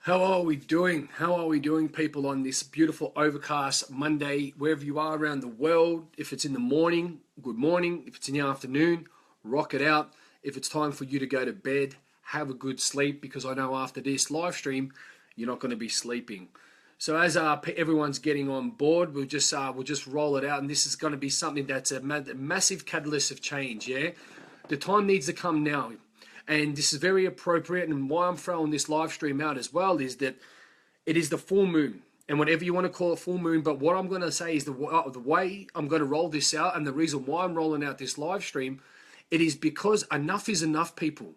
How are we doing? How are we doing, people, on this beautiful overcast Monday, wherever you are around the world? If it's in the morning, good morning. If it's in the afternoon, rock it out. If it's time for you to go to bed, have a good sleep, because I know after this live stream, you're not going to be sleeping. So as everyone's getting on board, we'll just roll it out, and this is going to be something that's a massive catalyst of change. Yeah, the time needs to come now. And this is very appropriate, and why I'm throwing this live stream out as well is that it is the full moon, and whatever you want to call it, full moon. But what I'm going to say is the way I'm going to roll this out, and the reason why I'm rolling out this live stream, it is because enough is enough, people.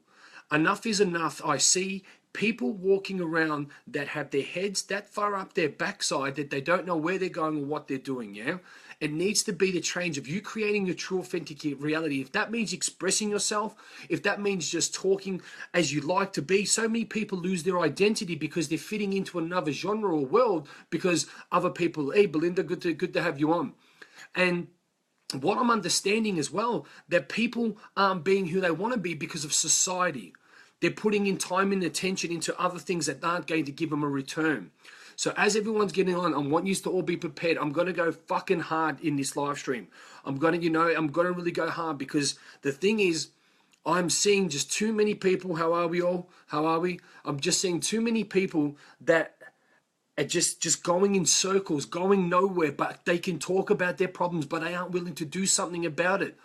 Enough is enough. I see people walking around that have their heads that far up their backside that they don't know where they're going or what they're doing. Yeah. It needs to be the change of you creating your true authentic reality. If that means expressing yourself, if that means just talking as you like to be, so many people lose their identity because they're fitting into another genre or world because other people, hey, Belinda, good to have you on. And what I'm understanding as well, that people aren't being who they want to be because of society. They're putting in time and attention into other things that aren't going to give them a return. So as everyone's getting on, I want you to all be prepared. I'm going to go fucking hard in this live stream. I'm going to really go hard, because the thing is, I'm seeing just too many people. How are we all? How are we? I'm just seeing too many people that are just going in circles, going nowhere, but they can talk about their problems, but they aren't willing to do something about it.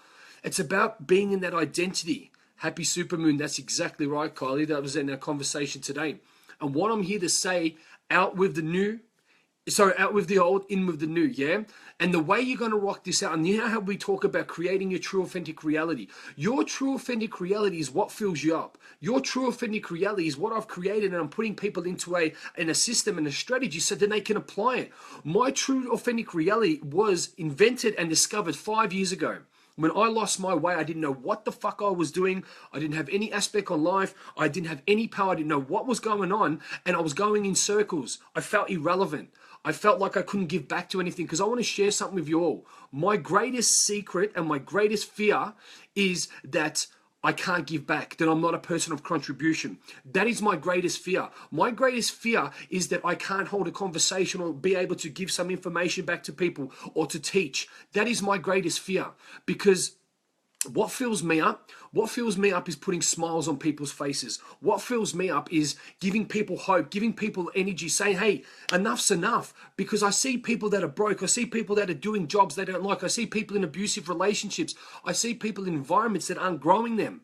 It's about being in that identity. Happy supermoon. That's exactly right, Kylie. That was in our conversation today. And what I'm here to say, out with the old, in with the new, yeah? And the way you're going to rock this out, and you know how we talk about creating your true authentic reality. Your true authentic reality is what fills you up. Your true authentic reality is what I've created, and I'm putting people into a system and a strategy so that they can apply it. My true authentic reality was invented and discovered 5 years ago. When I lost my way, I didn't know what the fuck I was doing. I didn't have any aspect on life. I didn't have any power. I didn't know what was going on. And I was going in circles. I felt irrelevant. I felt like I couldn't give back to anything, because I want to share something with you all. My greatest secret and my greatest fear is that I can't give back, that I'm not a person of contribution. That is my greatest fear. My greatest fear is that I can't hold a conversation or be able to give some information back to people or to teach. That is my greatest fear, because what fills me up is putting smiles on people's faces. What fills me up is giving people hope, giving people energy, saying, hey, enough's enough. Because I see people that are broke. I see people that are doing jobs they don't like. I see people in abusive relationships. I see people in environments that aren't growing them.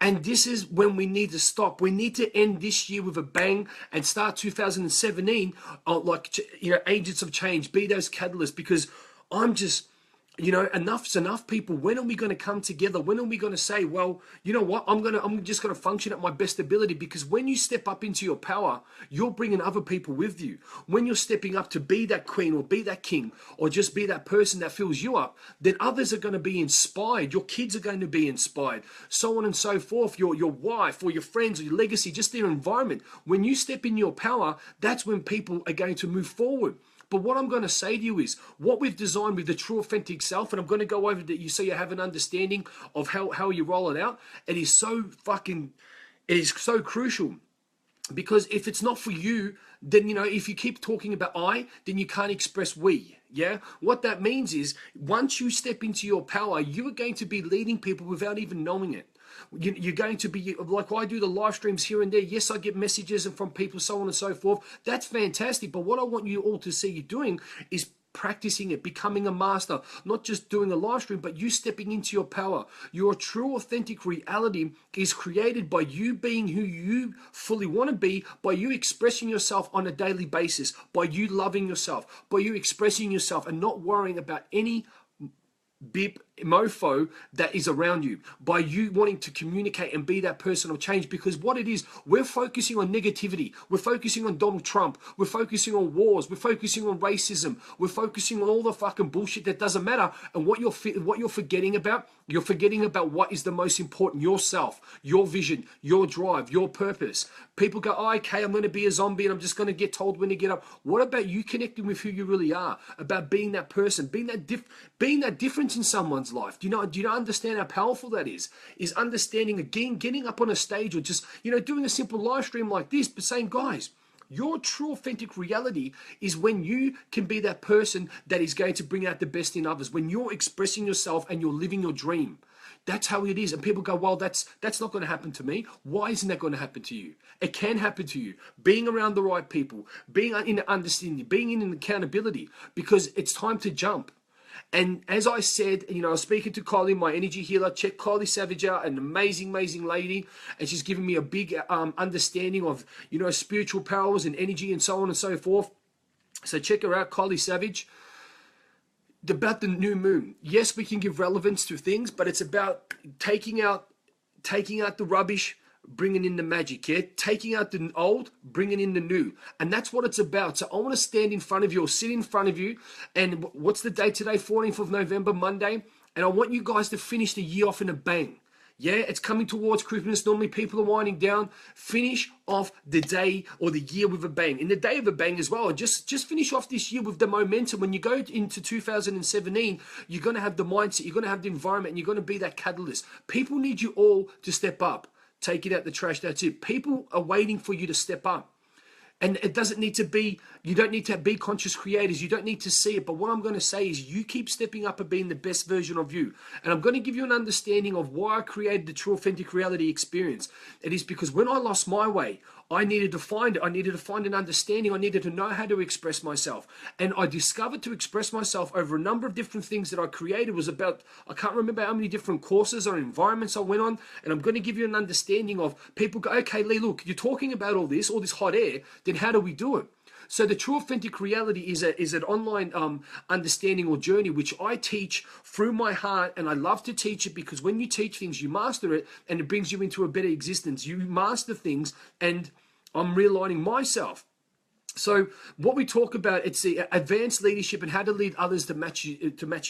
And this is when we need to stop. We need to end this year with a bang and start 2017 agents of change, be those catalysts, because I'm just... enough's enough, people. When are we going to come together? When are we going to say, well, you know what? I'm just going to function at my best ability, because when you step up into your power, you're bringing other people with you. When you're stepping up to be that queen or be that king or just be that person that fills you up, then others are going to be inspired. Your kids are going to be inspired, so on and so forth. Your wife or your friends or your legacy, just their environment. When you step in your power, that's when people are going to move forward. But what I'm going to say to you is what we've designed with the true authentic self, and I'm going to go over that so you have an understanding of how you roll it out. It is so crucial, because if it's not for you, then, if you keep talking about I, then you can't express we. Yeah. What that means is once you step into your power, you are going to be leading people without even knowing it. You're going to be like, I do the live streams here and there. Yes, I get messages and from people, so on and so forth. That's fantastic. But what I want you all to see you doing is practicing it, becoming a master, not just doing a live stream, but you stepping into your power. Your true authentic reality is created by you being who you fully want to be, by you expressing yourself on a daily basis, by you loving yourself, by you expressing yourself and not worrying about any beep mofo that is around you, by you wanting to communicate and be that person of change. Because what it is, we're focusing on negativity, we're focusing on Donald Trump, we're focusing on wars, we're focusing on racism, we're focusing on all the fucking bullshit that doesn't matter. And what you're forgetting about, what is the most important: yourself, your vision, your drive, your purpose. People go, oh, okay, I'm going to be a zombie and I'm just going to get told when to get up. What about you connecting with who you really are, about being that person, being that difference in someone's life? Do you understand how powerful that is? Is understanding, again, getting up on a stage or just, doing a simple live stream like this, but saying, guys, Your true authentic reality is when you can be that person that is going to bring out the best in others, when you're expressing yourself and you're living your dream. That's how it is. And people go, well, that's not going to happen to me. Why isn't that going to happen to you? It can happen to you. Being around the right people, being in understanding, being in accountability, because it's time to jump. And as I said, I was speaking to Kylie, my energy healer. Check Kylie Savage out, an amazing, amazing lady. And she's given me a big understanding of, spiritual powers and energy and so on and so forth. So check her out, Kylie Savage. About the new moon. Yes, we can give relevance to things, but it's about taking out the rubbish, bringing in the magic, yeah? Taking out the old, bringing in the new. And that's what it's about. So I want to stand in front of you or sit in front of you. And what's the date today? 14th of November, Monday. And I want you guys to finish the year off in a bang. Yeah, it's coming towards Christmas. Normally people are winding down. Finish off the day or the year with a bang. In the day of a bang as well. Just finish off this year with the momentum. When you go into 2017, you're going to have the mindset, you're going to have the environment, and you're going to be that catalyst. People need you all to step up. Take it out the trash, that's it. People are waiting for you to step up. And it doesn't need to be, you don't need to be conscious creators. You don't need to see it. But what I'm going to say is you keep stepping up and being the best version of you. And I'm going to give you an understanding of why I created the True Authentic Reality Experience. It is because when I lost my way, I needed to find it. I needed to find an understanding. I needed to know how to express myself. And I discovered to express myself over a number of different things that I created. It was about, I can't remember how many different courses or environments I went on. And I'm going to give you an understanding of people go, okay, Lee, look, you're talking about all this hot air. Then how do we do it? So the True Authentic Reality is an online understanding or journey which I teach through my heart, and I love to teach it because when you teach things, you master it, and it brings you into a better existence. You master things, and I'm realigning myself. So what we talk about, it's the advanced leadership and how to lead others to match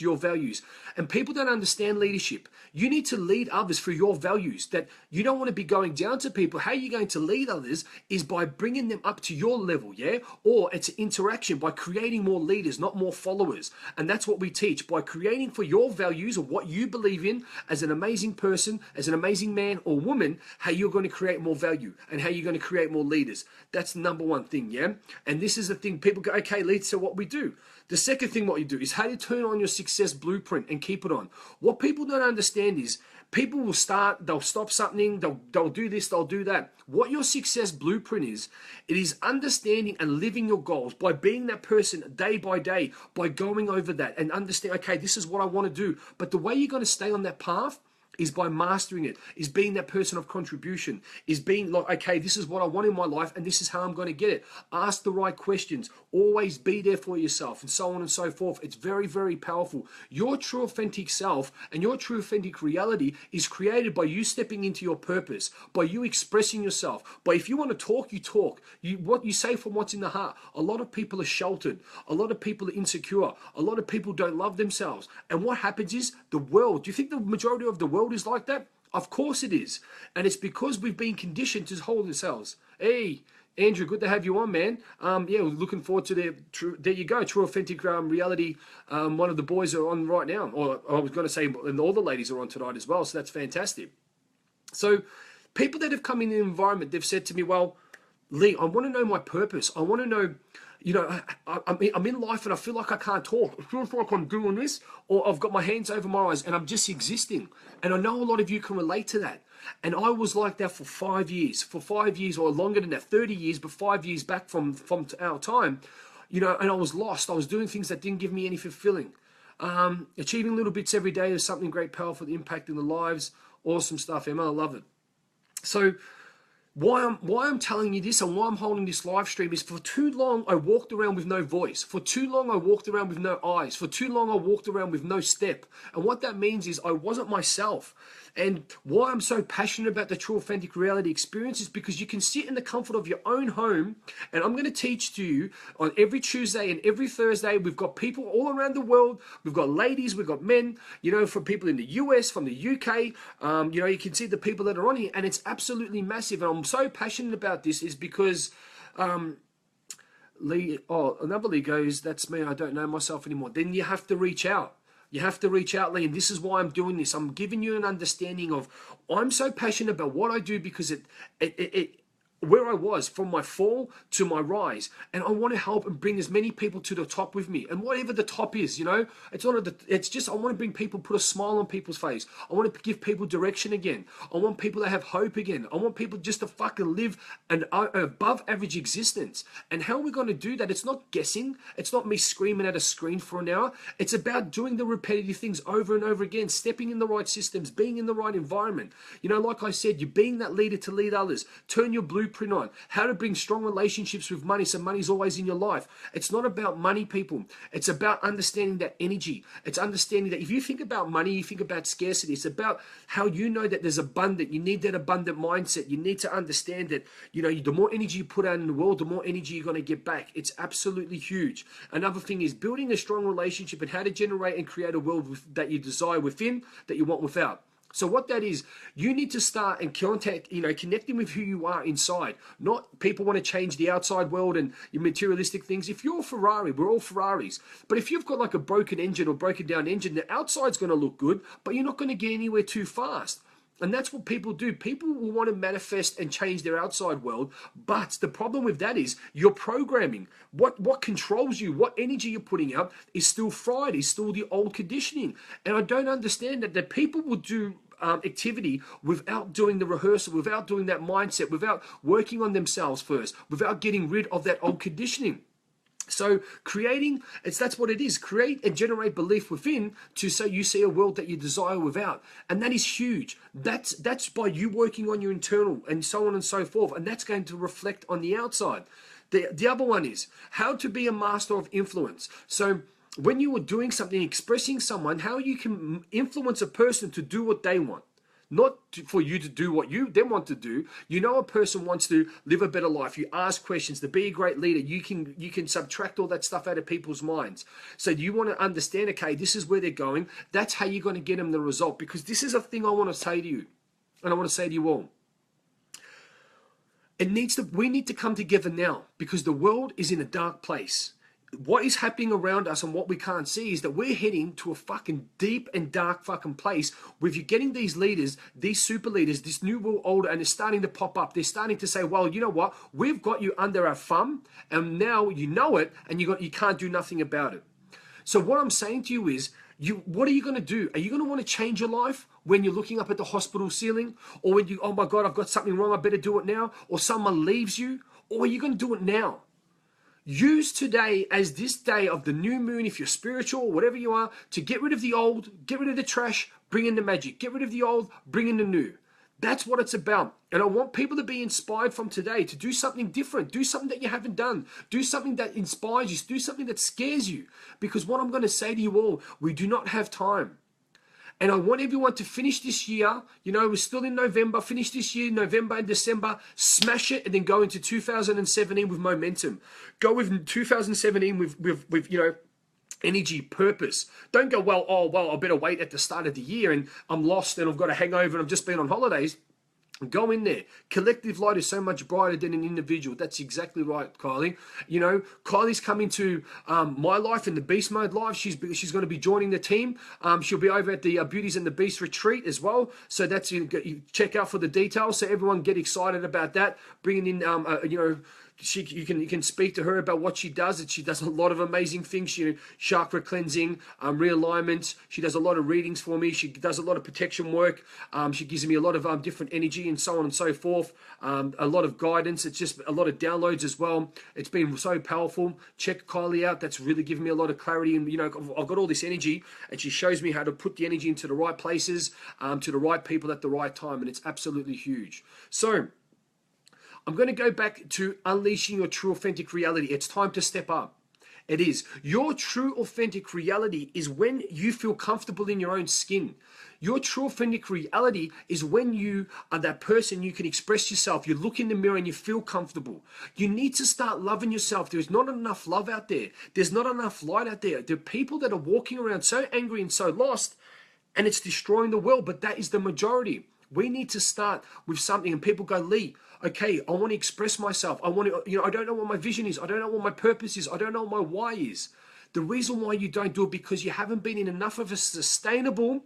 your values. And people don't understand leadership. You need to lead others for your values, that you don't want to be going down to people. How you're going to lead others is by bringing them up to your level, yeah? Or it's interaction by creating more leaders, not more followers. And that's what we teach, by creating for your values or what you believe in as an amazing person, as an amazing man or woman, how you're going to create more value and how you're going to create more leaders. That's the number one thing, yeah? And this is the thing, people go, okay, leads to what we do. The second thing what you do is how you turn on your success blueprint and keep it on. What people don't understand is people will start, they'll stop something, they'll do this, they'll do that. What your success blueprint is, it is understanding and living your goals by being that person day by day, by going over that and understand, okay, this is what I want to do. But the way you're going to stay on that path is by mastering it, is being that person of contribution, is being like, okay, this is what I want in my life and this is how I'm going to get it. Ask the right questions, always be there for yourself, and so on and so forth. It's very, very powerful. Your true authentic self and your true authentic reality is created by you stepping into your purpose, by you expressing yourself, by if you want to talk, you talk. What you say from what's in the heart. A lot of people are sheltered. A lot of people are insecure. A lot of people don't love themselves. And what happens is the world, do you think the majority of the world is like that? Of course it is. And it's because we've been conditioned to hold ourselves. Hey, Andrew, good to have you on, man. Yeah, looking forward to there you go, True Authentic Reality. One of the boys are on right now. Or I was going to say, and all the ladies are on tonight as well. So that's fantastic. So people that have come in the environment, they've said to me, well, Lee, I want to know my purpose. I want to know, I'm in life and I feel like I can't talk. It feels like I'm doing this, or I've got my hands over my eyes and I'm just existing. And I know a lot of you can relate to that. And I was like that for 5 years, or longer than that, 30 years, but 5 years back from our time, and I was lost. I was doing things that didn't give me any fulfilling. Achieving little bits every day is something great, powerful, impacting the lives. Awesome stuff, Emma. I love it. So why I'm telling you this and why I'm holding this live stream is for too long I walked around with no voice. For too long I walked around with no eyes. For too long I walked around with no step. And what that means is I wasn't myself. And why I'm so passionate about the True Authentic Reality Experience is because you can sit in the comfort of your own home, and I'm going to teach to you on every Tuesday and every Thursday. We've got people all around the world. We've got ladies, we've got men, from people in the US, from the UK. You can see the people that are on here, and it's absolutely massive. And I'm so passionate about this is because another Lee goes, that's me, I don't know myself anymore. Then you have to reach out. You have to reach out, Lee, and this is why I'm doing this. I'm giving you an understanding of, I'm so passionate about what I do because where I was from my fall to my rise, and I want to help and bring as many people to the top with me, and whatever the top is, it's not it's just I want to bring people, put a smile on people's face. I want to give people direction again. I want people to have hope again. I want people just to fucking live an above average existence. And how are we going to do that? It's not guessing. It's not me screaming at a screen for an hour. It's about doing the repetitive things over and over again, stepping in the right systems, being in the right environment. Like I said, you're being that leader to lead others. Turn your blueprint on how to bring strong relationships with money, so money's always in your life. It's not about money, people. It's about understanding that energy. It's understanding that if you think about money, you think about scarcity. It's about how you know that there's abundant. You need that abundant mindset. You need to understand that the more energy you put out in the world, the more energy you're going to get back. It's absolutely huge. Another thing is building a strong relationship and how to generate and create a world that you desire within, that you want without. So what that is, you need to start and connecting with who you are inside. Not people want to change the outside world and your materialistic things. If you're a Ferrari, we're all Ferraris. But if you've got like a broken engine or broken down engine, the outside's going to look good, but you're not going to get anywhere too fast. And that's what people do. People will want to manifest and change their outside world, but the problem with that is your programming. What controls you, what energy you're putting out is still fried, is still the old conditioning. And I don't understand that people will do activity without doing the rehearsal, without doing that mindset, without working on themselves first, without getting rid of that old conditioning. So that's what it is. Create and generate belief within so you see a world that you desire without. And that is huge. That's by you working on your internal and so on and so forth. And that's going to reflect on the outside. The other one is how to be a master of influence. So when you are doing something, expressing someone, how you can influence a person to do what they want. Not for you to do what they want to do. A person wants to live a better life. You ask questions. To be a great leader, you can subtract all that stuff out of people's minds. So you want to understand, okay, this is where they're going. That's how you're going to get them the result. Because this is a thing I want to say to you. And I want to say to you all. We need to come together now because the world is in a dark place. What is happening around us and what we can't see is that we're heading to a fucking deep and dark fucking place where you're getting these leaders, these super leaders, this new world order, and they're starting to pop up. They're starting to say, well, you know what? We've got you under our thumb and now you know it and you can't do nothing about it. So what I'm saying to you is, what are you going to do? Are you going to want to change your life when you're looking up at the hospital ceiling? Or when oh my God, I've got something wrong, I better do it now? Or someone leaves you? Or are you going to do it now? Use today as this day of the new moon, if you're spiritual or whatever you are, to get rid of the old, get rid of the trash, bring in the magic. Get rid of the old, bring in the new. That's what it's about. And I want people to be inspired from today to do something different. Do something that you haven't done. Do something that inspires you. Do something that scares you. Because what I'm going to say to you all, we do not have time. And I want everyone to finish this year. We're still in November. Finish this year, November and December. Smash it and then go into 2017 with momentum. Go with 2017 with energy, purpose. Don't go, I better wait at the start of the year and I'm lost and I've got a hangover and I've just been on holidays. Go in there. Collective light is so much brighter than an individual. That's exactly right, Kylie. Kylie's coming to my life in the Beast Mode Live. She's going to be joining the team. She'll be over at the Beauties and the Beast retreat as well. So that's you check out for the details. So everyone get excited about that. Bringing in you can speak to her about what she does. She does a lot of amazing things. Chakra cleansing, realignment. She does a lot of readings for me. She does a lot of protection work. She gives me a lot of different energy and so on and so forth. A lot of guidance. It's just a lot of downloads as well. It's been so powerful. Check Kylie out. That's really given me a lot of clarity. And I've got all this energy, and she shows me how to put the energy into the right places, to the right people at the right time, and it's absolutely huge. So I'm going to go back to unleashing your true authentic reality. It's time to step up. It is. Your true authentic reality is when you feel comfortable in your own skin. Your true authentic reality is when you are that person, you can express yourself. You look in the mirror and you feel comfortable. You need to start loving yourself. There's not enough love out there. There's not enough light out there. There are people that are walking around so angry and so lost, and it's destroying the world, but that is the majority. We need to start with something, and people go, Lee, okay, I want to express myself. I want to, I don't know what my vision is. I don't know what my purpose is. I don't know what my why is. The reason why you don't do it because you haven't been in enough of a sustainable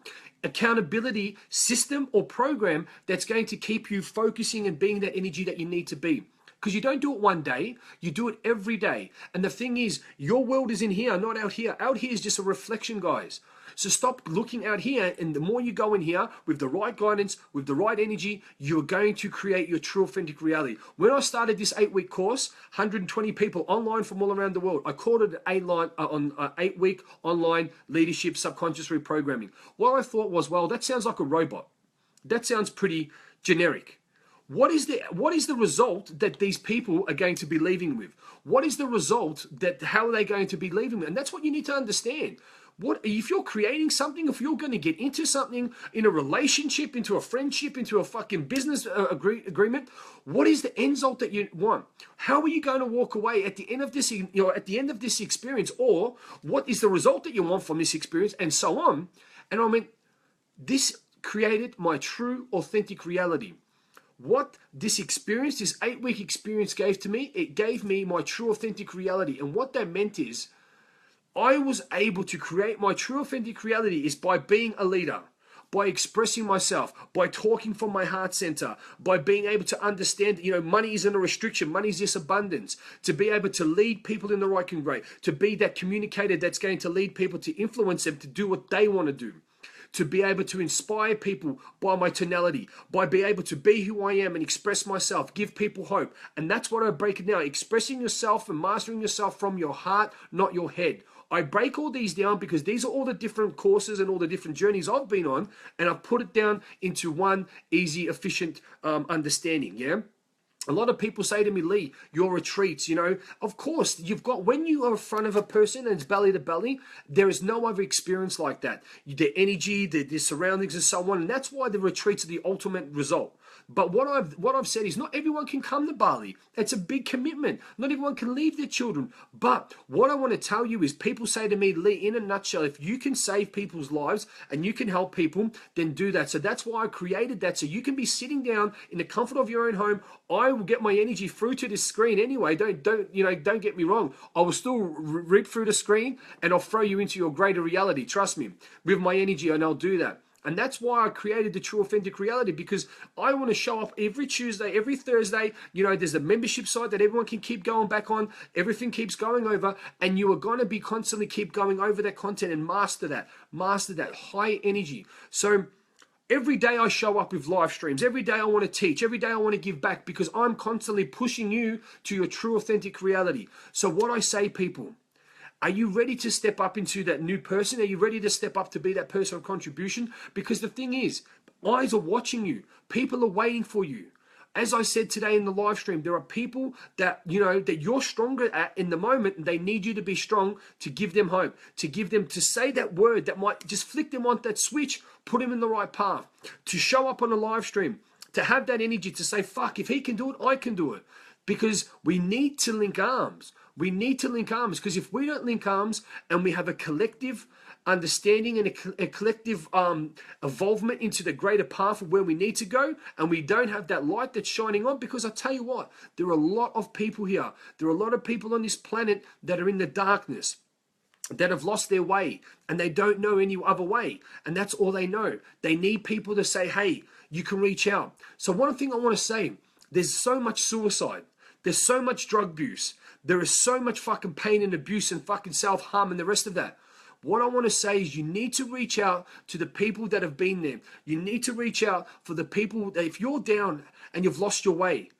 accountability system or program that's going to keep you focusing and being that energy that you need to be. Because you don't do it one day, you do it every day. And the thing is, your world is in here, not out here. Out here is just a reflection, guys. So stop looking out here, and the more you go in here with the right guidance, with the right energy, you're going to create your true authentic reality. When I started this 8-week course, 120 people online from all around the world, I called it an 8-week online leadership subconscious reprogramming. What I thought was, well, that sounds like a robot. That sounds pretty generic. What is the result that these people are going to be leaving with? What is the result that, how are they going to be leaving with? And that's what you need to understand. What if you're creating something, if you're going to get into something, in a relationship, into a friendship, into a fucking business agreement, what is the end result that you want? How are you going to walk away at the end of this, at the end of this experience? Or what is the result that you want from this experience, and so on? And I mean, this created my true authentic reality. What this experience, this 8-week experience gave to me, it gave me my true authentic reality. And what that meant is, I was able to create my true authentic reality is by being a leader, by expressing myself, by talking from my heart center, by being able to understand, money isn't a restriction, money is just abundance, to be able to lead people in the right way, to be that communicator that's going to lead people, to influence them to do what they want to do, to be able to inspire people by my tonality, by being able to be who I am and express myself, give people hope. And that's what I break it down, expressing yourself and mastering yourself from your heart, not your head. I break all these down because these are all the different courses and all the different journeys I've been on, and I've put it down into one easy, efficient understanding, yeah? A lot of people say to me, Lee, your retreats, of course, you've got, when you are in front of a person and it's belly to belly, there is no other experience like that. The energy, the surroundings and so on, and that's why the retreats are the ultimate result. But what I've said is not everyone can come to Bali. It's a big commitment. Not everyone can leave their children. But what I want to tell you is, people say to me, Lee, in a nutshell, if you can save people's lives and you can help people, then do that. So that's why I created that. So you can be sitting down in the comfort of your own home. I will get my energy through to this screen anyway. Don't get me wrong. I will still read through the screen and I'll throw you into your greater reality. Trust me, with my energy, and I'll do that. And that's why I created the true authentic reality, because I want to show up every Tuesday, every Thursday. There's a membership site that everyone can keep going back on. Everything keeps going over, and you are going to be constantly keep going over that content and master that high energy. So every day I show up with live streams. Every day I want to teach. Every day I want to give back, because I'm constantly pushing you to your true authentic reality. So what I say, people, are you ready to step up into that new person? Are you ready to step up to be that person of contribution? Because the thing is, eyes are watching you. People are waiting for you. As I said today in the live stream, there are people that, that you're stronger at in the moment, and they need you to be strong to give them hope, to say that word that might just flick them on that switch, put them in the right path, to show up on a live stream, to have that energy to say, fuck, if he can do it, I can do it. Because we need to link arms. We need to link arms, because if we don't link arms and we have a collective understanding and a collective involvement into the greater path of where we need to go, and we don't have that light that's shining on, because I tell you what, there are a lot of people here. There are a lot of people on this planet that are in the darkness, that have lost their way, and they don't know any other way. And that's all they know. They need people to say, hey, you can reach out. So one thing I want to say, there's so much suicide. There's so much drug abuse. There is so much fucking pain and abuse and fucking self-harm and the rest of that. What I want to say is, you need to reach out to the people that have been there. You need to reach out for the people that, if you're down and you've lost your way,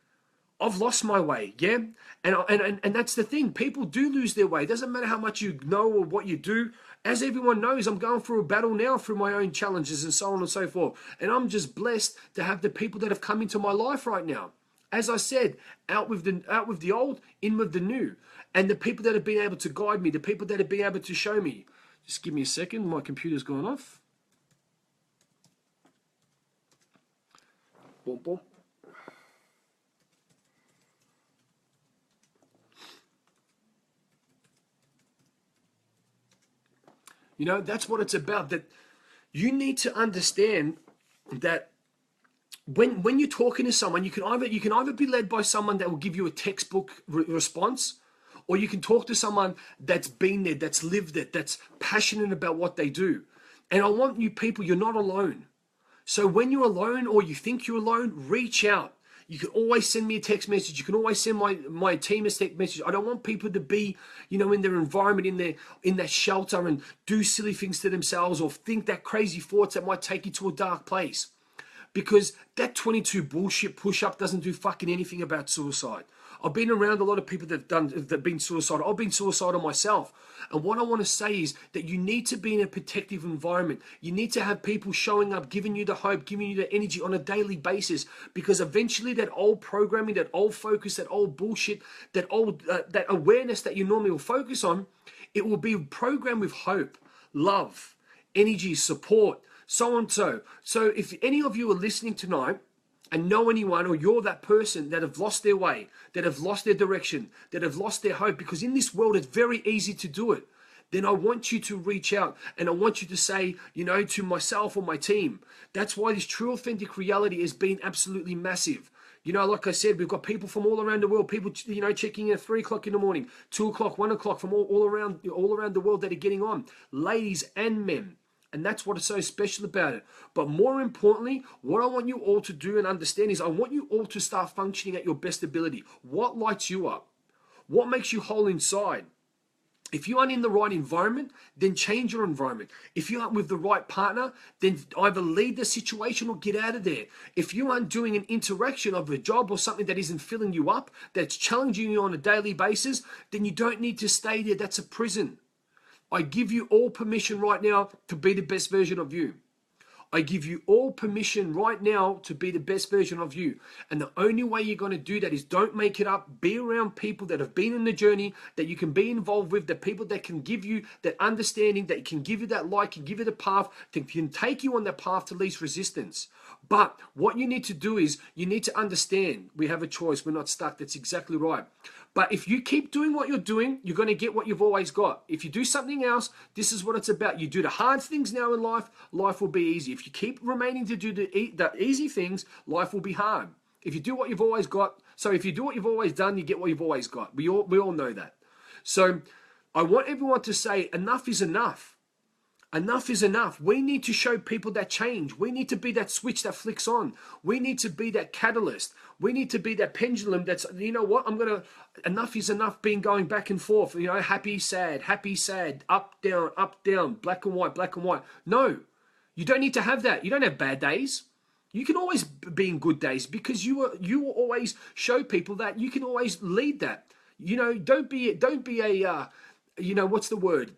I've lost my way, yeah? And that's the thing. People do lose their way. It doesn't matter how much you know or what you do. As everyone knows, I'm going through a battle now through my own challenges and so on and so forth. And I'm just blessed to have the people that have come into my life right now. As I said, out with the old, in with the new. And the people that have been able to guide me, the people that have been able to show me. Just give me a second, my computer's gone off. Boom, boom. That's what it's about. That you need to understand that when you're talking to someone, you can either be led by someone that will give you a textbook response, Or you can talk to someone that's been there, that's lived it, that's passionate about what they do. And I want you people, you're not alone. So when you're alone or you think you're alone, reach out. You can always send me a text message. You can always send my team a text message. I don't want people to be, in their environment, in their shelter and do silly things to themselves or think that crazy thoughts that might take you to a dark place. Because that 22 bullshit push-up doesn't do fucking anything about suicide. I've been around a lot of people that have been suicidal. I've been suicidal myself. And what I want to say is that you need to be in a protective environment. You need to have people showing up, giving you the hope, giving you the energy on a daily basis. Because eventually that old programming, that old focus, that old bullshit, that awareness that you normally will focus on, it will be programmed with hope, love, energy, support, so on so. So if any of you are listening tonight and know anyone, or you're that person that have lost their way, that have lost their direction, that have lost their hope, because in this world it's very easy to do it, then I want you to reach out and I want you to say, to myself or my team. That's why this true authentic reality has been absolutely massive. Like I said, we've got people from all around the world, people, checking in at 3 o'clock in the morning, 2 o'clock, 1 o'clock from all around the world that are getting on, ladies and men. And that's what is so special about it. But more importantly, what I want you all to do and understand is I want you all to start functioning at your best ability. What lights you up? What makes you whole inside? If you aren't in the right environment, then change your environment. If you aren't with the right partner, then either leave the situation or get out of there. If you aren't doing an interaction of a job or something that isn't filling you up, that's challenging you on a daily basis, then you don't need to stay there. That's a prison. I give you all permission right now to be the best version of you. I give you all permission right now to be the best version of you. And the only way you're going to do that is don't make it up. Be around people that have been in the journey, that you can be involved with, the people that can give you that understanding, that can give you that light, can give you the path, that can take you on that path to least resistance. But what you need to do is you need to understand we have a choice. We're not stuck. That's exactly right. But if you keep doing what you're doing, you're going to get what you've always got. If you do something else, this is what it's about. You do the hard things now in life, life will be easy. If you keep remaining to do the easy things, life will be hard. If you do what you've always got, if you do what you've always done, you get what you've always got. We all know that. So I want everyone to say enough is enough. Enough is enough. We need to show people that change. We need to be that switch that flicks on. We need to be that catalyst. We need to be that pendulum that's, enough is enough being going back and forth, happy, sad, up, down, black and white. No, you don't need to have that. You don't have bad days. You can always be in good days because you will always show people that you can always lead that. Don't be a, what's the word?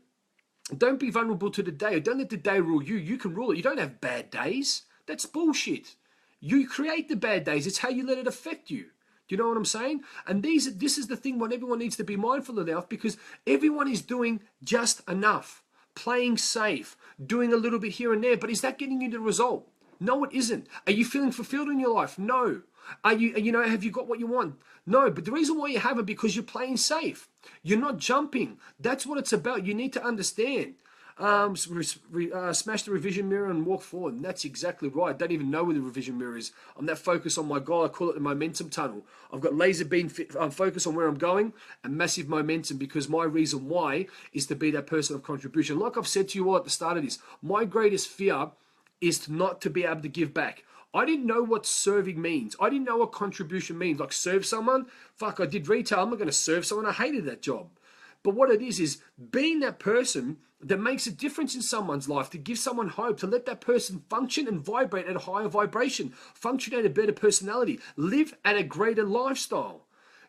Don't be vulnerable to the day. Don't let the day rule you. You can rule it. You don't have bad days. That's bullshit. You create the bad days. It's how you let it affect you. Do you know what I'm saying? And this is the thing what everyone needs to be mindful of, because everyone is doing just enough, playing safe, doing a little bit here and there. But is that getting you the result? No, it isn't. Are you feeling fulfilled in your life? No. Are you, have you got what you want? No, but the reason why you haven't, because you're playing safe. You're not jumping. That's what it's about. You need to understand. Smash the revision mirror and walk forward. And that's exactly right. I don't even know where the revision mirror is. I'm that focused on my goal. I call it the momentum tunnel. I've got laser beam focus on where I'm going and massive momentum, because my reason why is to be that person of contribution. Like I've said to you all at the start of this, my greatest fear is not to be able to give back. I didn't know what serving means. I didn't know what contribution means. Like serve someone. Fuck, I did retail. I'm not going to serve someone. I hated that job. But what it is being that person that makes a difference in someone's life, to give someone hope, to let that person function and vibrate at a higher vibration, function at a better personality, live at a greater lifestyle.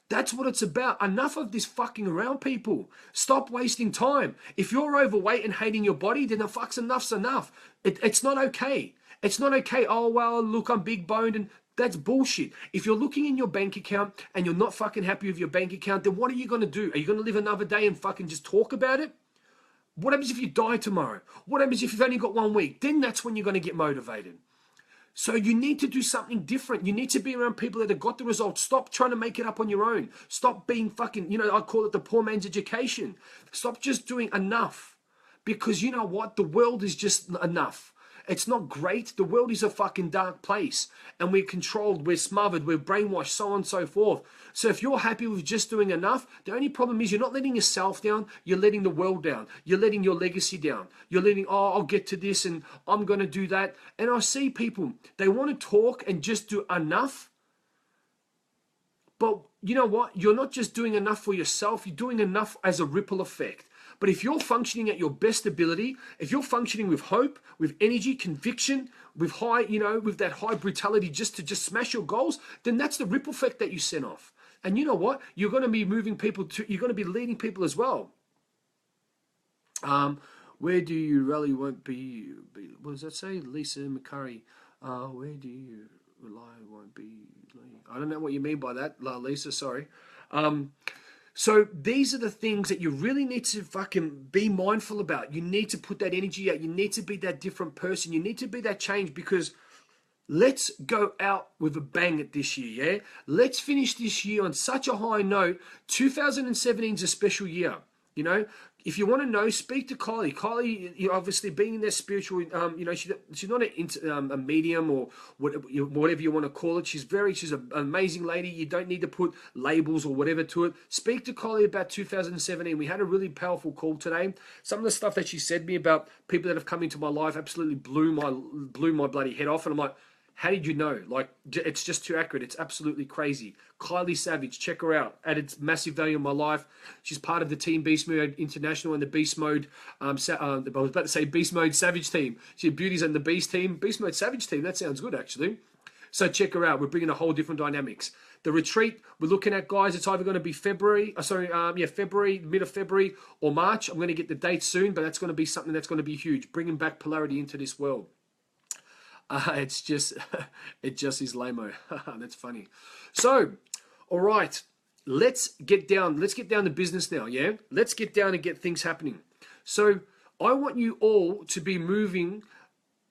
That's what it's about. Enough of this fucking around, people. Stop wasting time. If you're overweight and hating your body, then the fuck's enough's enough. It's not okay. It's not okay. Oh, well, look, I'm big boned, and that's bullshit. If you're looking in your bank account and you're not fucking happy with your bank account, then what are you going to do? Are you going to live another day and fucking just talk about it? What happens if you die tomorrow? What happens if you've only got 1 week? Then that's when you're going to get motivated. So you need to do something different. You need to be around people that have got the results. Stop trying to make it up on your own. Stop being fucking, I call it the poor man's education. Stop just doing enough. Because you know what? The world is just enough. It's not great. The world is a fucking dark place, and we're controlled, we're smothered, we're brainwashed, so on and so forth. So if you're happy with just doing enough, the only problem is you're not letting yourself down, you're letting the world down. You're letting your legacy down. You're letting, oh, I'll get to this and I'm going to do that. And I see people, they want to talk and just do enough. But you know what? You're not just doing enough for yourself, you're doing enough as a ripple effect. But if you're functioning at your best ability, if you're functioning with hope, with energy, conviction, with high, with that high brutality just to smash your goals, then that's the ripple effect that you send off. And you know what? You're going to be moving people you're going to be leading people as well. Where do you really won't be what does that say? Lisa McCurry. Where do you rely won't be? I don't know what you mean by that, Lisa, sorry. So these are the things that you really need to fucking be mindful about. You need to put that energy out. You need to be that different person. You need to be that change, because let's go out with a bang at this year, yeah? Let's finish this year on such a high note. 2017 is a special year, If you want to know, speak to Kylie. Kylie, obviously being in their spiritual, she's not a medium or whatever you want to call it. She's an amazing lady. You don't need to put labels or whatever to it. Speak to Kylie about 2017. We had a really powerful call today. Some of the stuff that she said to me about people that have come into my life absolutely blew my bloody head off. And I'm like, how did you know? Like, it's just too accurate. It's absolutely crazy. Kylie Savage, check her out. Added massive value in my life. She's part of the Team Beast Mode International and the Beast Mode, I was about to say Beast Mode Savage team. She had Beauties and the Beast team. Beast Mode Savage team, that sounds good, actually. So check her out. We're bringing a whole different dynamics. The retreat, we're looking at, guys, it's either going to be February, mid of February or March. I'm going to get the date soon, but that's going to be something that's going to be huge. Bringing back polarity into this world. It just is lame-o. That's funny. So, all right, let's get down to business now, yeah? Let's get down and get things happening. So I want you all to be moving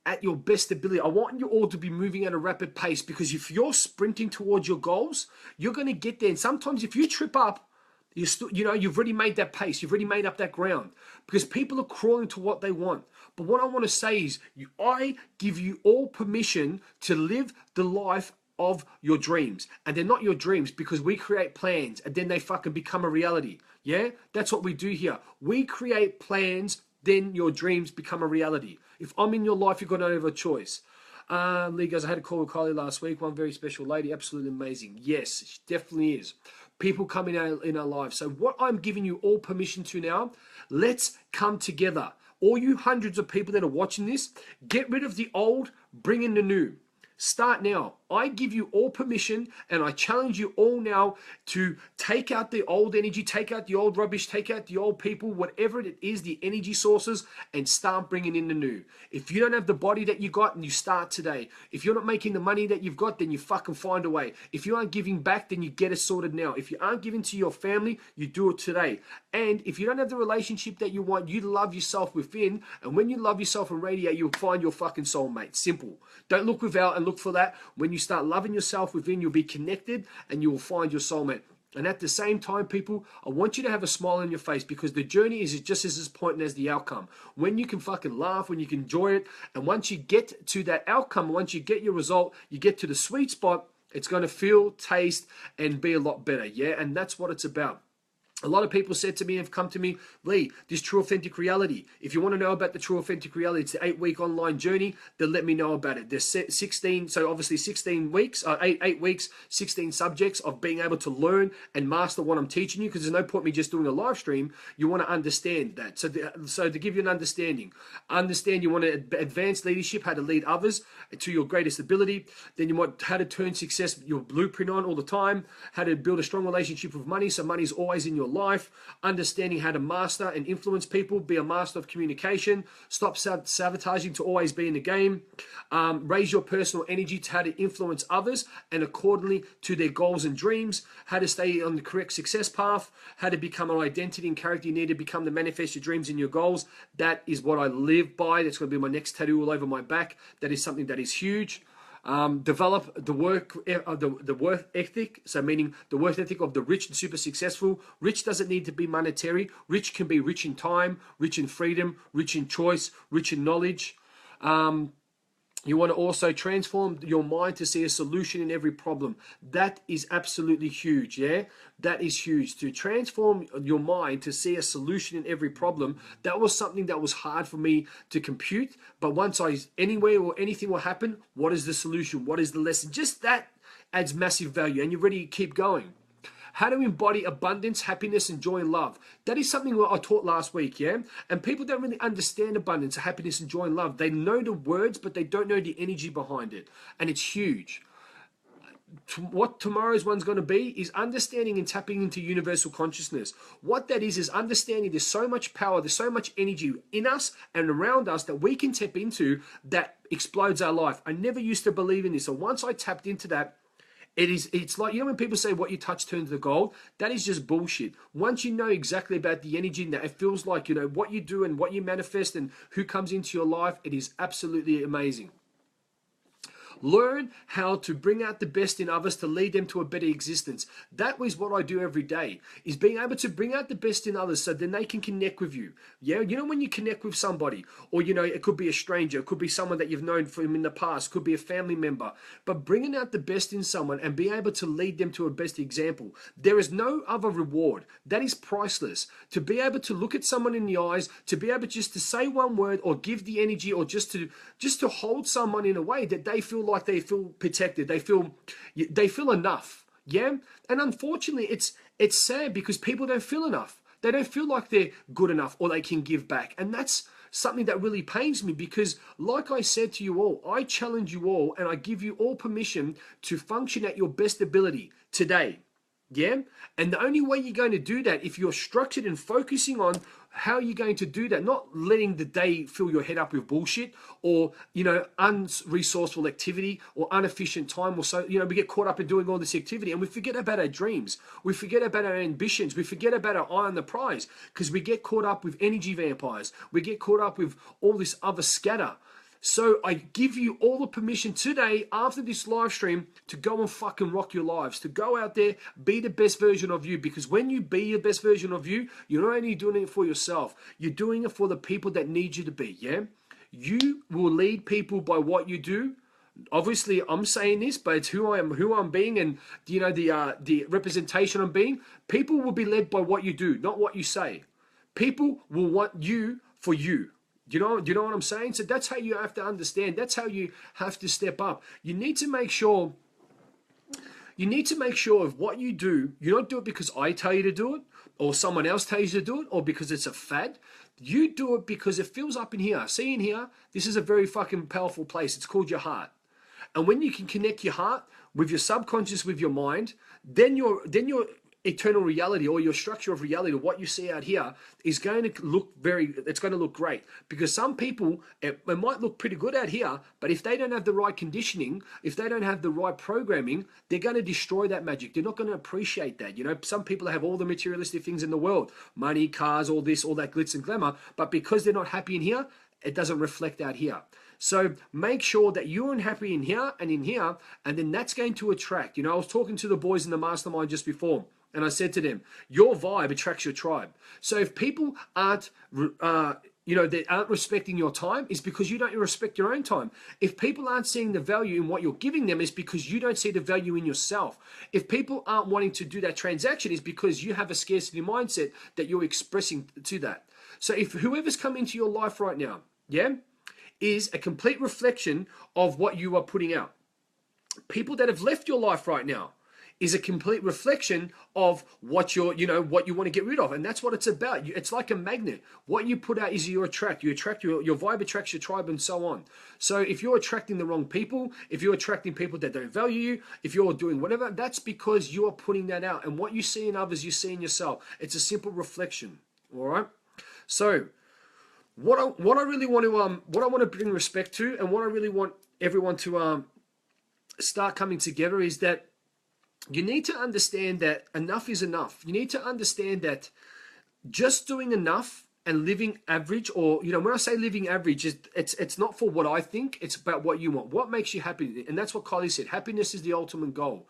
at your best ability. I want you all to be moving at a rapid pace, because if you're sprinting towards your goals, you're going to get there. And sometimes if you trip up, you've already made that pace. You've already made up that ground, because people are crawling to what they want. But what I want to say is, I give you all permission to live the life of your dreams. And they're not your dreams, because we create plans and then they fucking become a reality. Yeah? That's what we do here. We create plans, then your dreams become a reality. If I'm in your life, you've got no other choice. Lee goes, I had a call with Kylie last week. One very special lady. Absolutely amazing. Yes, she definitely is. People come in our lives. So what I'm giving you all permission to now, let's come together. All you hundreds of people that are watching this, get rid of the old, bring in the new. Start now. I give you all permission, and I challenge you all now to take out the old energy, take out the old rubbish, take out the old people, whatever it is, the energy sources, and start bringing in the new. If you don't have the body that you got, then you start today. If you're not making the money that you've got, then you fucking find a way. If you aren't giving back, then you get it sorted now. If you aren't giving to your family, you do it today. And if you don't have the relationship that you want, you love yourself within, and when you love yourself and radiate, you'll find your fucking soulmate. Simple. Don't look without and look for that. When you start loving yourself within, you'll be connected and you will find your soulmate. And at the same time, people, I want you to have a smile on your face, because the journey is just as important as the outcome. When you can fucking laugh, when you can enjoy it, and once you get to that outcome, once you get your result, you get to the sweet spot, it's going to feel, taste, and be a lot better. Yeah, and that's what it's about. A lot of people said to me, have come to me, Lee, this True Authentic Reality. If you want to know about the True Authentic Reality, it's the 8-week online journey. Then let me know about it. There's 16, so obviously 16 weeks, 8 weeks, 16 subjects of being able to learn and master what I'm teaching you, because there's no point me just doing a live stream. You want to understand that. So to give you an understand, you want to advance leadership, how to lead others to your greatest ability. Then you want how to turn success, your blueprint on all the time, how to build a strong relationship with money, so money's always in your life, understanding how to master and influence people, be a master of communication, stop sabotaging to always be in the game, raise your personal energy to how to influence others and accordingly to their goals and dreams, how to stay on the correct success path, how to become an identity and character you need to become to manifest your dreams and your goals. That is what I live by. That's going to be my next tattoo all over my back. That is something that is huge. Develop the work ethic, so meaning the work ethic of the rich and super successful. Rich doesn't need to be monetary. Rich can be rich in time, rich in freedom, rich in choice, rich in knowledge. You want to also transform your mind to see a solution in every problem. That is absolutely huge, yeah? That is huge. To transform your mind to see a solution in every problem, that was something that was hard for me to compute. But once anywhere or anything will happen, what is the solution? What is the lesson? Just that adds massive value, and you're ready to keep going. How to embody abundance, happiness, and joy and love. That is something that I taught last week, yeah? And people don't really understand abundance, happiness, and joy and love. They know the words, but they don't know the energy behind it. And it's huge. What tomorrow's one's going to be is understanding and tapping into universal consciousness. What that is understanding there's so much power, there's so much energy in us and around us that we can tap into that explodes our life. I never used to believe in this. So once I tapped into that, it's like, you know, when people say what you touch turns to gold, that is just bullshit. Once you know exactly about the energy in that, it feels like, you know, what you do and what you manifest and who comes into your life, it is absolutely amazing. Learn how to bring out the best in others to lead them to a better existence. That is what I do every day, is being able to bring out the best in others so then they can connect with you. Yeah, you know, when you connect with somebody, or, you know, it could be a stranger, it could be someone that you've known from in the past, could be a family member, but bringing out the best in someone and being able to lead them to a best example. There is no other reward. That is priceless. To be able to look at someone in the eyes, to be able just to say one word or give the energy, or just to hold someone in a way that they feel like they feel protected, they feel enough, yeah. And unfortunately, it's sad because people don't feel enough. They don't feel like they're good enough or they can give back, and that's something that really pains me because, like I said to you all, I challenge you all and I give you all permission to function at your best ability today. Yeah, and the only way you're going to do that if you're structured and focusing on how you're going to do that, not letting the day fill your head up with bullshit or, you know, unresourceful activity or inefficient time, or so, you know, we get caught up in doing all this activity and we forget about our dreams, we forget about our ambitions, we forget about our eye on the prize because we get caught up with energy vampires, we get caught up with all this other scatter. So I give you all the permission today after this live stream to go and fucking rock your lives, to go out there, be the best version of you, because when you be your best version of you, you're not only doing it for yourself, you're doing it for the people that need you to be, yeah? You will lead people by what you do. Obviously, I'm saying this, but it's who I'm being, and, you know, the representation I'm being. People will be led by what you do, not what you say. People will want you for you. Do you know what I'm saying? So that's how you have to understand. That's how you have to step up. You need to make sure of what you do. You don't do it because I tell you to do it, or someone else tells you to do it, or because it's a fad. You do it because it feels up in here. See in here, this is a very fucking powerful place. It's called your heart. And when you can connect your heart with your subconscious, with your mind, then your eternal reality, or your structure of reality, what you see out here, is going to look it's going to look great. Because some people, it might look pretty good out here, but if they don't have the right conditioning, if they don't have the right programming, they're going to destroy that magic. They're not going to appreciate that. You know, some people have all the materialistic things in the world, money, cars, all this, all that glitz and glamour, but because they're not happy in here, it doesn't reflect out here. So make sure that you're unhappy in here, and then that's going to attract. You know, I was talking to the boys in the mastermind just before, and I said to them, your vibe attracts your tribe. So if people aren't, they aren't respecting your time, it's because you don't respect your own time. If people aren't seeing the value in what you're giving them, it's because you don't see the value in yourself. If people aren't wanting to do that transaction, it's because you have a scarcity mindset that you're expressing to that. So if whoever's come into your life right now, yeah, is a complete reflection of what you are putting out. People that have left your life right now is a complete reflection of what what you want to get rid of. And that's what it's about. It's like a magnet. What you put out is you attract. Your vibe attracts your tribe, and so on. So if you're attracting the wrong people, if you're attracting people that don't value you, if you're doing whatever, that's because you are putting that out. And what you see in others, you see in yourself. It's a simple reflection. All right. So what I really want to bring respect to, and what I really want everyone to start coming together, is that you need to understand that enough is enough. You need to understand that just doing enough and living average, or, you know, when I say living average, it's not for what I think, it's about what you want. What makes you happy? And that's what Kylie said. Happiness is the ultimate goal.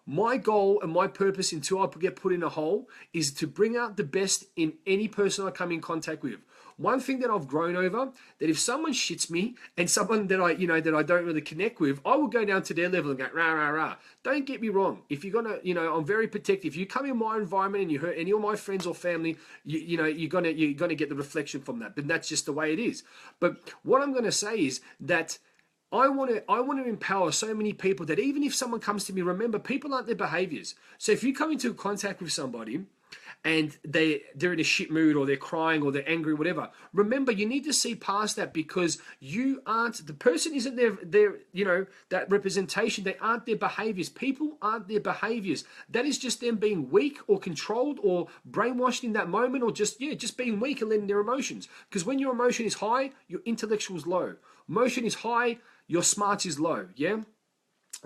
My goal and my purpose until I get put in a hole is to bring out the best in any person I come in contact with. One thing that I've grown over, that if someone shits me and someone that I don't really connect with, I will go down to their level and go, rah, rah, rah. Don't get me wrong. If you're going to, I'm very protective. If you come in my environment and you hurt any of my friends or family, you're going to get the reflection from that. But that's just the way it is. But what I'm going to say is that I want to empower so many people that even if someone comes to me, remember, people aren't their behaviors. So if you come into contact with somebody and they're in a shit mood or they're crying or they're angry, whatever, remember, you need to see past that, because you aren't, the person isn't their that representation. They aren't their behaviors. People aren't their behaviors. That is just them being weak or controlled or brainwashed in that moment, or just being weak and letting their emotions. Because when your emotion is high, your intellectual is low. Emotion is high, your smarts is low. Yeah.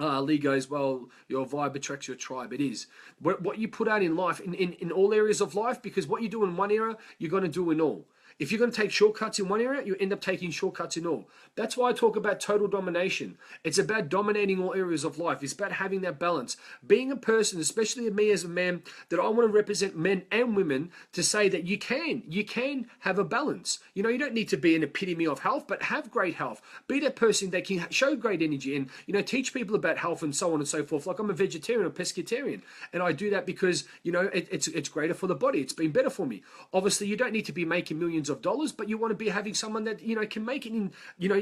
Lee goes, well, your vibe attracts your tribe. It is. What you put out in life, in all areas of life, because what you do in one area, you're going to do in all. If you're going to take shortcuts in one area, you end up taking shortcuts in all. That's why I talk about total domination. It's about dominating all areas of life. It's about having that balance. Being a person, especially me as a man, that I want to represent men and women to say that you can have a balance. You don't need to be an epitome of health, but have great health. Be that person that can show great energy and, teach people about health and so on and so forth. Like I'm a vegetarian or pescatarian, and I do that because, it's greater for the body. It's been better for me. Obviously, you don't need to be making millions of dollars, but you want to be having someone that can make it in,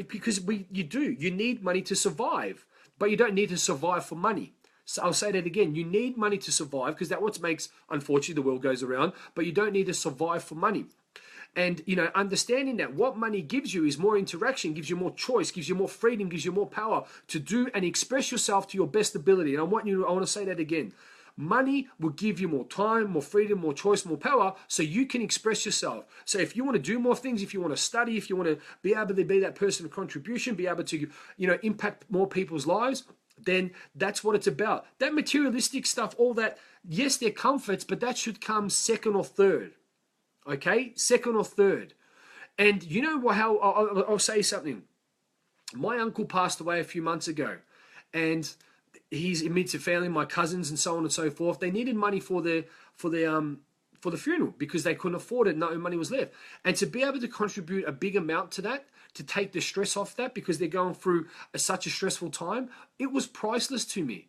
because you need money to survive, but you don't need to survive for money. So I'll say that again, you need money to survive, because that's what makes, unfortunately, the world goes around, but you don't need to survive for money. And understanding that what money gives you is more interaction, gives you more choice, gives you more freedom, gives you more power to do and express yourself to your best ability. And I want to say that again. Money will give you more time, more freedom, more choice, more power, so you can express yourself. So if you want to do more things, if you want to study, if you want to be able to be that person of contribution, be able to, impact more people's lives, then that's what it's about. That materialistic stuff, all that, yes, they're comforts, but that should come second or third. Okay? Second or third. And you know how, I'll say something. My uncle passed away a few months ago, and he's amidst a family, my cousins and so on and so forth. They needed money for the funeral because they couldn't afford it. No money was left. And to be able to contribute a big amount to that, to take the stress off that, because they're going through such a stressful time, it was priceless to me.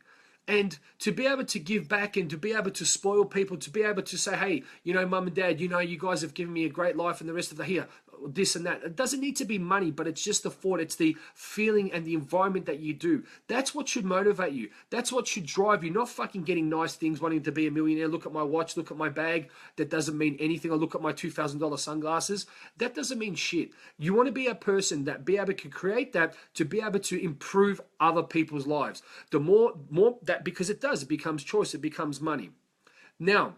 And to be able to give back and to be able to spoil people, to be able to say, hey, mum and dad, you guys have given me a great life, and the rest of the here, this and that. It doesn't need to be money, but it's just the thought. It's the feeling and the environment that you do. That's what should motivate you. That's what should drive you, not fucking getting nice things, wanting to be a millionaire. Look at my watch, look at my bag. That doesn't mean anything. Or look at my $2,000 sunglasses. That doesn't mean shit. You want to be a person that be able to create that, to be able to improve other people's lives. The more that, because it becomes choice, it becomes money. Now,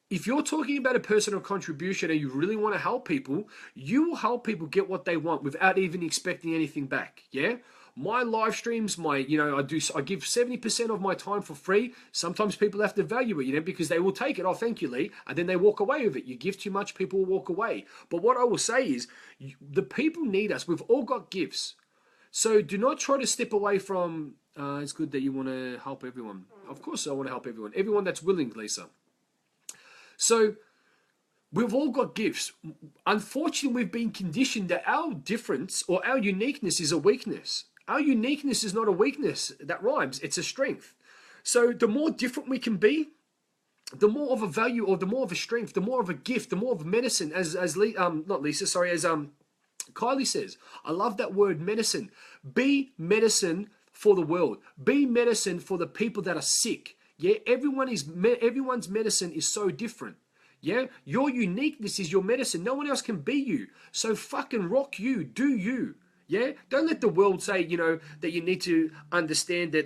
if you're talking about a personal contribution and you really want to help people, you will help people get what they want without even expecting anything back. Yeah? My live streams, I give 70% of my time for free. Sometimes people have to value it, because they will take it. Oh, thank you, Lee. And then they walk away with it. You give too much, people will walk away. But what I will say is, the people need us. We've all got gifts. So do not try to step away from, it's good that you want to help everyone. Of course I want to help everyone. Everyone that's willing, Lisa. So we've all got gifts. Unfortunately, we've been conditioned that our difference or our uniqueness is a weakness. Our uniqueness is not a weakness. That rhymes. It's a strength. So the more different we can be, the more of a value, or the more of a strength, the more of a gift, the more of a medicine, as Kylie says. I love that word, medicine. Be medicine for the world. Be medicine for the people that are sick. Yeah, everyone's medicine is so different. Yeah, your uniqueness is your medicine. No one else can be you. So fucking rock you. Do you. Yeah, don't let the world say, that you need to understand that,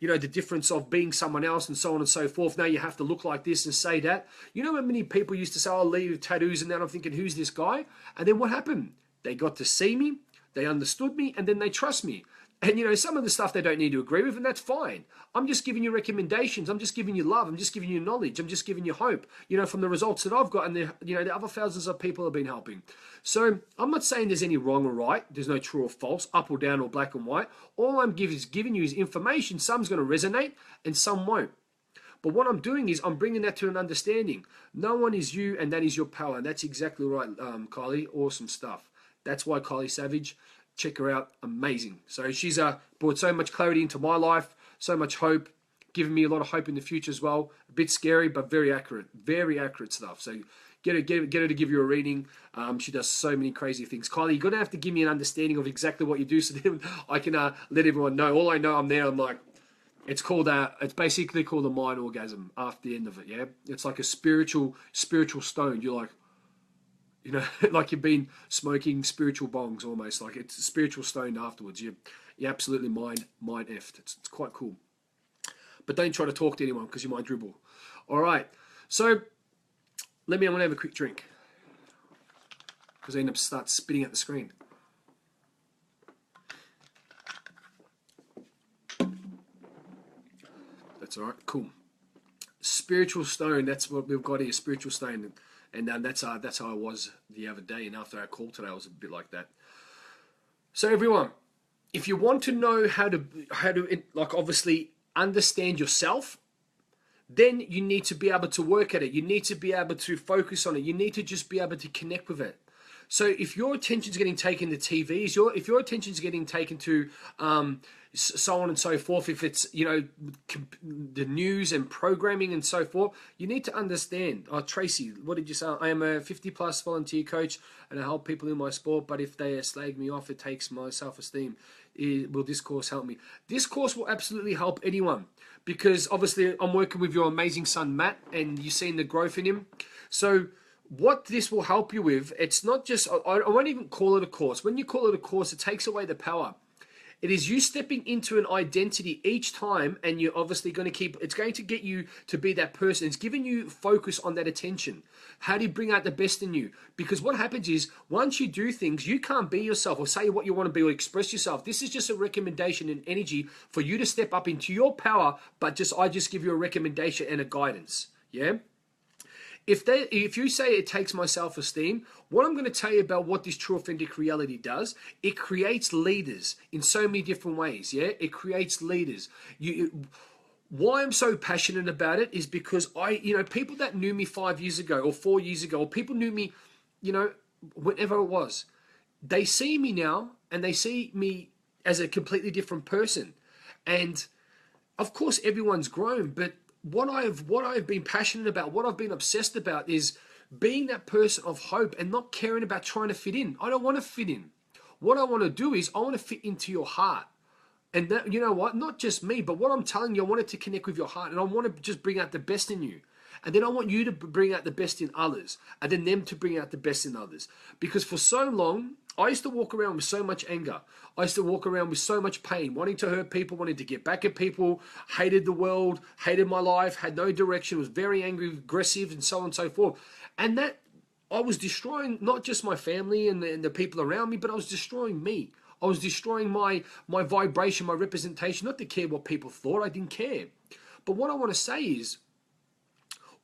the difference of being someone else and so on and so forth. Now you have to look like this and say that. You know how many people used to say, I'll leave tattoos, and then I'm thinking, who's this guy? And then what happened? They got to see me, they understood me, and then they trust me. And, you know, some of the stuff they don't need to agree with, and that's fine. I'm just giving you recommendations. I'm just giving you love. I'm just giving you knowledge. I'm just giving you hope, you know, from the results that I've got and the other thousands of people have been helping. So I'm not saying there's any wrong or right. There's no true or false, up or down or black and white. All I'm giving you is information. Some's going to resonate and some won't. But what I'm doing is I'm bringing that to an understanding. No one is you, and that is your power. And that's exactly right, Kylie. Awesome stuff. That's why Kylie Savage, check her out, amazing. So she's brought so much clarity into my life, so much hope, giving me a lot of hope in the future as well. A bit scary, but very accurate stuff. So get her to give you a reading. She does so many crazy things. Kylie, you're gonna have to give me an understanding of exactly what you do, so then I can let everyone know. All I know, I'm there. I'm like, it's basically called a mind orgasm after the end of it. Yeah, it's like a spiritual stone. You're like, you know, like you've been smoking spiritual bongs almost. Like it's a spiritual stone afterwards. You absolutely mind effed. It's quite cool. But don't try to talk to anyone because you might dribble. All right. So I'm going to have a quick drink because I end up start spitting at the screen. That's all right. Cool. Spiritual stone. That's what we've got here. Spiritual stone. And that's how I was the other day. And after our call today, I was a bit like that. So everyone, if you want to know how to like obviously understand yourself, then you need to be able to work at it. You need to be able to focus on it. You need to just be able to connect with it. So if your attention's getting taken to TVs, if your attention's getting taken to so on and so forth, if it's, you know, the news and programming and so forth, you need to understand. Oh, Tracy, what did you say? I am a 50+ volunteer coach and I help people in my sport, but if they slag me off, it takes my self-esteem. Will this course help me? This course will absolutely help anyone because obviously I'm working with your amazing son, Matt, and you've seen the growth in him. So what this will help you with, it's not just, I won't even call it a course. When you call it a course, it takes away the power. It is you stepping into an identity each time, and you're obviously going to it's going to get you to be that person. It's giving you focus on that attention. How do you bring out the best in you? Because what happens is, once you do things, you can't be yourself or say what you want to be or express yourself. This is just a recommendation and energy for you to step up into your power, but I just give you a recommendation and a guidance. Yeah? If you say it takes my self-esteem, what I'm going to tell you about what this true authentic reality does, it creates leaders in so many different ways. Yeah, it creates leaders. Why I'm so passionate about it is because people that knew me 5 years ago or 4 years ago, or people knew me, you know, whenever it was, they see me now and they see me as a completely different person. And of course, everyone's grown, but what I've been passionate about, what I've been obsessed about is being that person of hope and not caring about trying to fit in. I don't want to fit in. What I want to do is I want to fit into your heart. And that, you know what, not just me, but what I'm telling you, I want it to connect with your heart and I want to just bring out the best in you. And then I want you to bring out the best in others and then them to bring out the best in others. Because for so long, I used to walk around with so much anger. I used to walk around with so much pain, wanting to hurt people, wanting to get back at people, hated the world, hated my life, had no direction, was very angry, aggressive, and so on and so forth. And that, I was destroying not just my family and the people around me, but I was destroying me. I was destroying my vibration, my representation, not to care what people thought. I didn't care. But what I want to say is,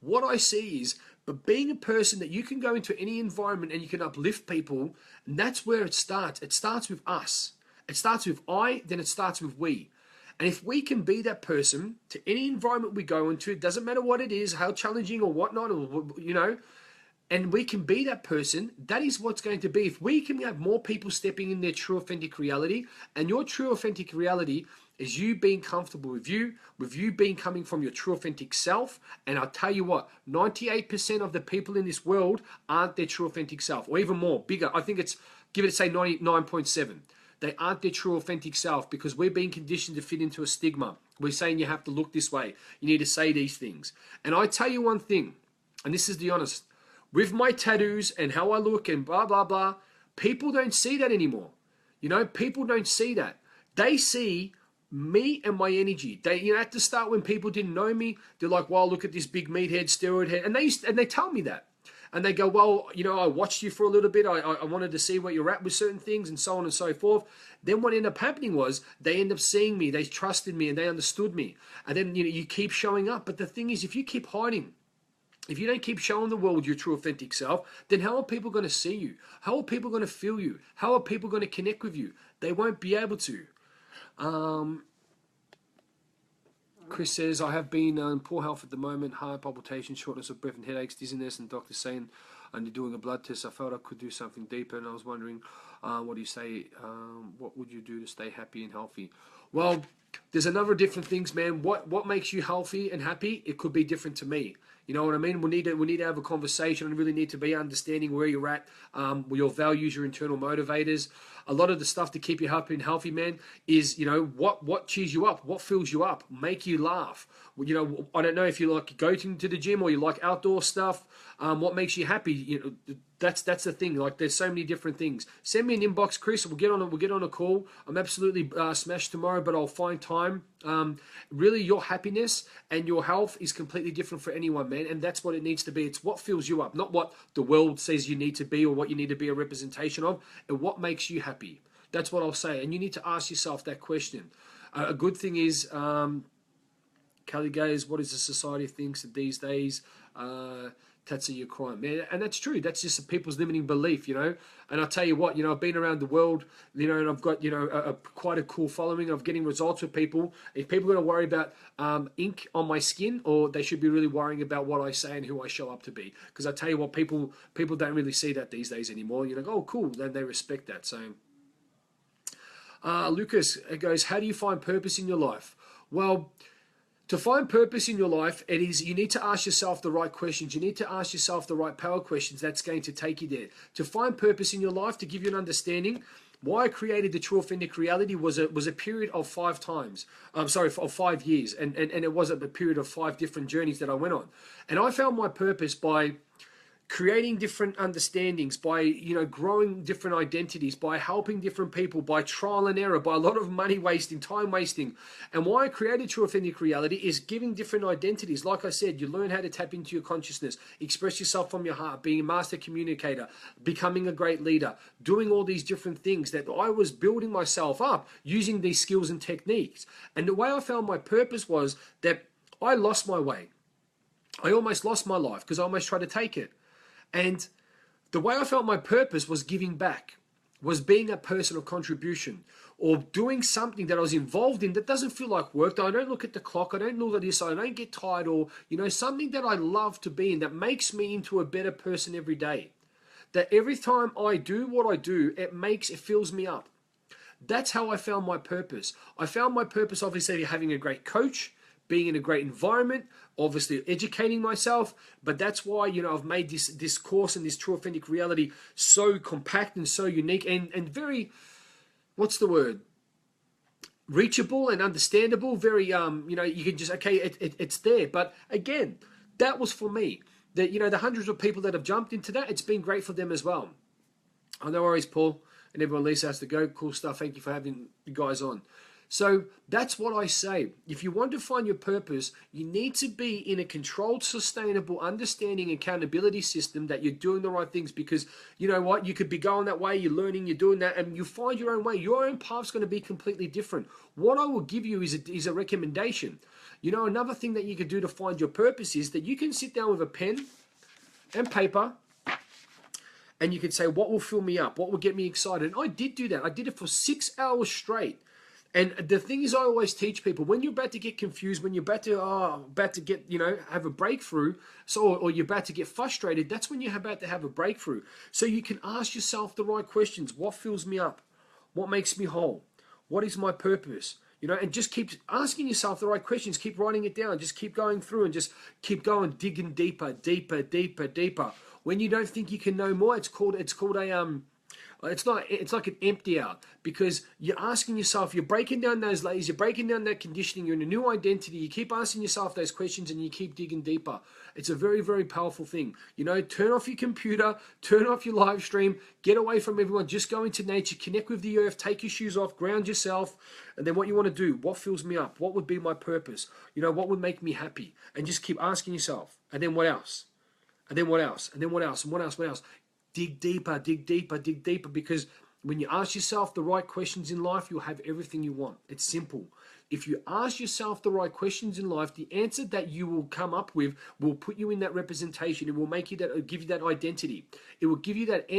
what I see is, but being a person that you can go into any environment and you can uplift people, and that's where it starts. It starts with us. It starts with I, then it starts with we. And if we can be that person to any environment we go into, it doesn't matter what it is, how challenging or whatnot, or, you know, and we can be that person, that is what's going to be. If we can have more people stepping in their true authentic reality, and your true authentic reality is you being comfortable with you being coming from your true authentic self. And I'll tell you what, 98% of the people in this world aren't their true authentic self, or even more, bigger. I think it's, give it, say 99.7. They aren't their true authentic self because we're being conditioned to fit into a stigma. We're saying you have to look this way. You need to say these things. And I tell you one thing, and this is the honest, with my tattoos and how I look and blah, blah, blah, people don't see that anymore. You know, people don't see that. They see me and my energy. They, you know, at the start when people didn't know me, they're like, "Wow, look at this big meathead, steroid head," and they tell me that. and they go, well, you know, I watched you for a little bit. I wanted to see where you're at with certain things and so on and so forth. Then what ended up happening was they end up seeing me, they trusted me, and they understood me. And then, you know, you keep showing up. But the thing is, if you keep hiding, if you don't keep showing the world your true authentic self, then how are people going to see you? How are people going to feel you? How are people going to connect with you? They won't be able to. Chris says, I have been in poor health at the moment, heart palpitations, shortness of breath and headaches, dizziness, and doctors saying I'm doing a blood test. I felt I could do something deeper, and I was wondering, what do you say, what would you do to stay happy and healthy? Well, there's a number of different things, man. What makes you healthy and happy? It could be different to me. You know what I mean? We need to have a conversation and really need to be understanding where you're at, with your values, your internal motivators. A lot of the stuff to keep you happy and healthy, man, is, you know, what cheers you up, what fills you up, make you laugh. You know, I don't know if you like going to the gym or you like outdoor stuff. What makes you happy? You know, that's the thing. Like, there's so many different things. Send me an inbox, Chris. We'll get on a call. I'm absolutely smashed tomorrow, but I'll find time. Really, your happiness and your health is completely different for anyone, man, and that's what it needs to be. It's what fills you up, not what the world says you need to be or what you need to be a representation of, and what makes you happy. That's what I'll say, and you need to ask yourself that question. A good thing is, Kelly Gaze, what is the society thinks that these days? That's your crime, man, and that's true. That's just people's limiting belief, you know. And I'll tell you what, you know, I've been around the world, you know, and I've got, you know, quite a cool following of getting results with people. If people are going to worry about ink on my skin, or they should be really worrying about what I say and who I show up to be, because I tell you what, people don't really see that these days anymore. You're like, oh, cool, then they respect that. So, Lucas goes, how do you find purpose in your life? Well, to find purpose in your life, you need to ask yourself the right questions. You need to ask yourself the right power questions that's going to take you there. To find purpose in your life, to give you an understanding, why I created the True Authentic Reality was a period of 5 times. Of 5 years. And it was a period of 5 different journeys that I went on. And I found my purpose by creating different understandings, by, you know, growing different identities, by helping different people, by trial and error, by a lot of money wasting, time wasting. And why I created True Authentic Reality is giving different identities. Like I said, you learn how to tap into your consciousness, express yourself from your heart, being a master communicator, becoming a great leader, doing all these different things that I was building myself up using these skills and techniques. And the way I found my purpose was that I lost my way. I almost lost my life because I almost tried to take it. And the way I felt my purpose was giving back, was being a person of contribution, or doing something that I was involved in that doesn't feel like work. I don't look at the clock. I don't look at this. I don't get tired, or, you know, something that I love to be in that makes me into a better person every day. That every time I do what I do, it fills me up. That's how I found my purpose. I found my purpose, obviously, having a great coach, being in a great environment, obviously educating myself. But that's why, you know, I've made this course and this True Authentic Reality so compact and so unique and very, what's the word? Reachable and understandable. Very, you know, you can just, okay, it's there. But again, that was for me. That, you know, the hundreds of people that have jumped into that, it's been great for them as well. Oh, no worries, Paul. And everyone, Lisa has to go. Cool stuff. Thank you for having you guys on. So that's what I say. If you want to find your purpose, you need to be in a controlled, sustainable, understanding, accountability system that you're doing the right things, because you know what? You could be going that way, you're learning, you're doing that, and you find your own way. Your own path's going to be completely different. What I will give you is a recommendation. You know, another thing that you could do to find your purpose is that you can sit down with a pen and paper, and you can say, what will fill me up? What will get me excited? And I did do that. I did it for 6 hours straight. And the thing is, I always teach people, when you're about to get confused, when you're about to get, you know, have a breakthrough, or you're about to get frustrated, that's when you're about to have a breakthrough. So you can ask yourself the right questions. What fills me up? What makes me whole? What is my purpose? You know, and just keep asking yourself the right questions. Keep writing it down. Just keep going through and just keep going, digging deeper, deeper, deeper, deeper. When you don't think you can know more, it's called a it's like an empty out, because you're asking yourself, you're breaking down those layers, you're breaking down that conditioning, you're in a new identity, you keep asking yourself those questions and you keep digging deeper. It's a very, very powerful thing. You know, turn off your computer, turn off your live stream, get away from everyone, just go into nature, connect with the earth, take your shoes off, ground yourself, and then what you want to do, what fills me up? What would be my purpose? You know, what would make me happy? And just keep asking yourself. And then what else? And then what else? And then what else? And what else? What else? Dig deeper, dig deeper, dig deeper, because when you ask yourself the right questions in life, you'll have everything you want. It's simple. If you ask yourself the right questions in life, the answer that you will come up with will put you in that representation. It will make you that, it'll give you that identity. It will give you that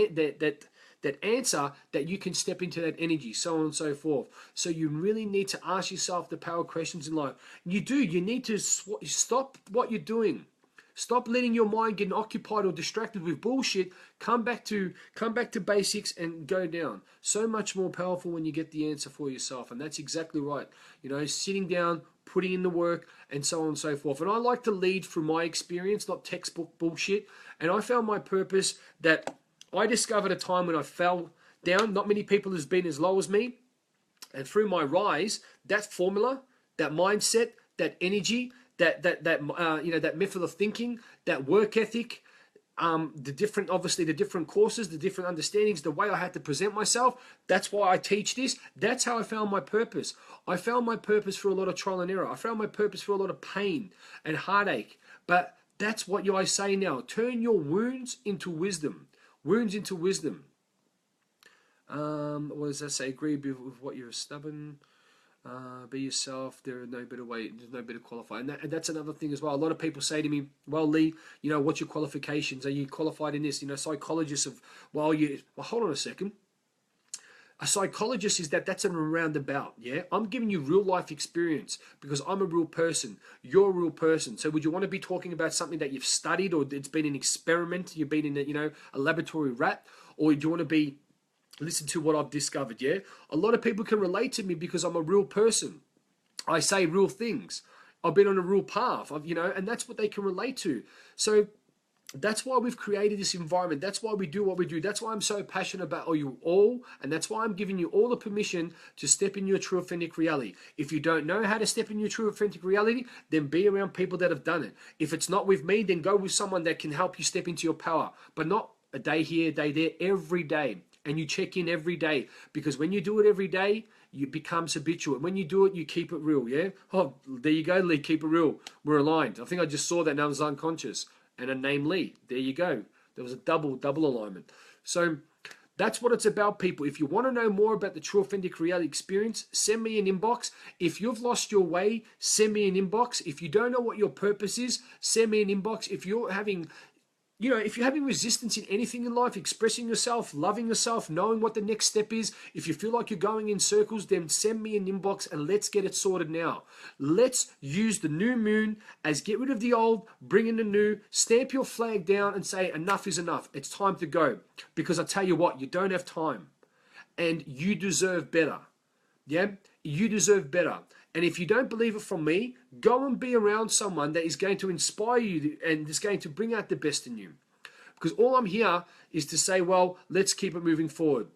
answer that you can step into that energy, so on and so forth. So you really need to ask yourself the power questions in life. You need to stop what you're doing. Stop letting your mind get occupied or distracted with bullshit. Come back to basics and go down. So much more powerful when you get the answer for yourself. And that's exactly right. Sitting down, putting in the work, and so on and so forth. And I like to lead through my experience, not textbook bullshit. And I found my purpose that I discovered a time when I fell down. Not many people has been as low as me. And through my rise, that formula, that mindset, that energy, that method of thinking, that work ethic, the different courses, the different understandings, the way I had to present myself. That's why I teach this. That's how I found my purpose. I found my purpose through a lot of trial and error. I found my purpose through a lot of pain and heartache. But that's what I say now. Turn your wounds into wisdom. Wounds into wisdom. What does that say? Agree with what you're stubborn. Be yourself. There's no better way. There's no better qualifier. And that's another thing as well. A lot of people say to me, "Well, Lee, what's your qualifications? Are you qualified in this?" Psychologists of, well, hold on a second. A psychologist is that's a roundabout. Yeah, I'm giving you real life experience because I'm a real person. You're a real person. So would you want to be talking about something that you've studied or it's been an experiment? You've been in a laboratory rat, or do you want to listen to what I've discovered? Yeah, a lot of people can relate to me because I'm a real person. I say real things. I've been on a real path. And that's what they can relate to. So that's why we've created this environment. That's why we do what we do. That's why I'm so passionate about you all, and that's why I'm giving you all the permission to step in your true authentic reality. If you don't know how to step in your true authentic reality, then be around people that have done it. If it's not with me, then go with someone that can help you step into your power, but not a day here, a day there, every day. And you check in every day, because when you do it every day, it becomes habitual. And when you do it, you keep it real, yeah? Oh, there you go, Lee, keep it real. We're aligned. I think I just saw that and I was unconscious. And a name Lee. There you go. There was a double alignment. So that's what it's about, people. If you want to know more about the True Authentic Reality Experience, send me an inbox. If you've lost your way, send me an inbox. If you don't know what your purpose is, send me an inbox. If you're having resistance in anything in life, expressing yourself, loving yourself, knowing what the next step is, if you feel like you're going in circles, then send me an inbox and let's get it sorted now. Let's use the new moon as get rid of the old, bring in the new, stamp your flag down and say enough is enough. It's time to go. Because I tell you what, you don't have time and you deserve better. Yeah, you deserve better. And if you don't believe it from me, go and be around someone that is going to inspire you and is going to bring out the best in you. Because all I'm here is to say, well, let's keep it moving forward.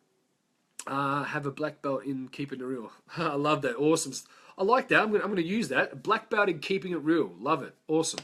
Have a black belt in keeping it real. I love that. Awesome. I like that. I'm going to use that. Black belt in keeping it real. Love it. Awesome.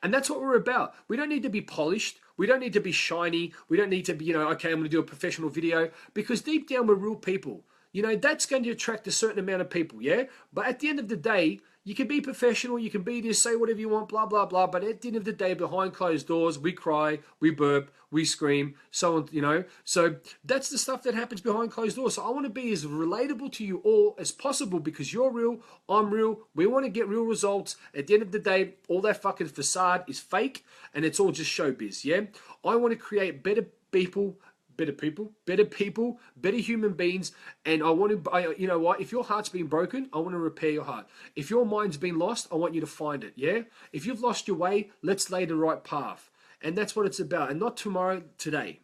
And that's what we're about. We don't need to be polished. We don't need to be shiny. We don't need to be, okay, I'm going to do a professional video. Because deep down, we're real people. That's going to attract a certain amount of people, yeah? But at the end of the day, you can be professional, you can be this, say whatever you want, blah, blah, blah. But at the end of the day, behind closed doors, we cry, we burp, we scream, so on, So that's the stuff that happens behind closed doors. So I want to be as relatable to you all as possible because you're real, I'm real. We want to get real results. At the end of the day, all that fucking facade is fake and it's all just showbiz, yeah? I want to create better people, better human beings, and I want to, you know what, if your heart's been broken, I want to repair your heart. If your mind's been lost, I want you to find it, yeah? If you've lost your way, let's lay the right path. And that's what it's about, and not tomorrow, today.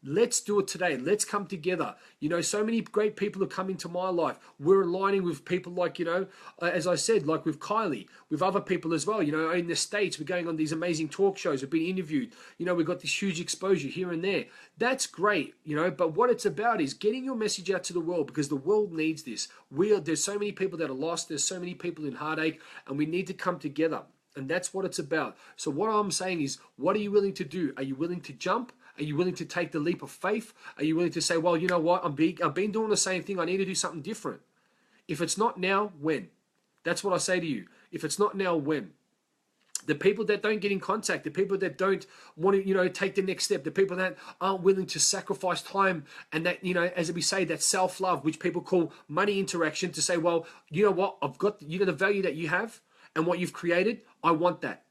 Let's do it today. Let's come together. So many great people have come into my life. We're aligning with people like, as I said, like with Kylie, with other people as well. In the States, we're going on these amazing talk shows. We've been interviewed. We've got this huge exposure here and there. That's great, but what it's about is getting your message out to the world because the world needs this. There's so many people that are lost. There's so many people in heartache, and we need to come together. And that's what it's about. So what I'm saying is, what are you willing to do? Are you willing to jump? Are you willing to take the leap of faith? Are you willing to say, well, you know what? I've been doing the same thing. I need to do something different. If it's not now, when? That's what I say to you. If it's not now, when? The people that don't get in contact, the people that don't want to, take the next step, the people that aren't willing to sacrifice time and that, as we say, that self-love, which people call money interaction, to say, well, you know what, I've got, the value that you have and what you've created, I want that.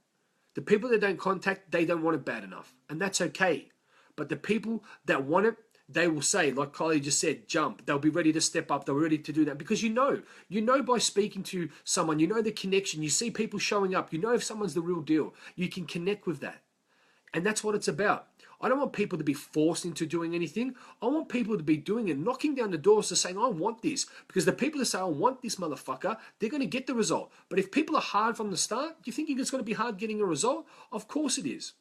The people that don't contact, they don't want it bad enough. And that's okay. But the people that want it, they will say, like Kylie just said, jump. They'll be ready to step up. They're ready to do that because you know by speaking to someone, you know the connection. You see people showing up. You know if someone's the real deal. You can connect with that. And that's what it's about. I don't want people to be forced into doing anything. I want people to be doing it, knocking down the doors to saying, I want this. Because the people that say, I want this motherfucker, they're going to get the result. But if people are hard from the start, you think it's going to be hard getting a result? Of course it is.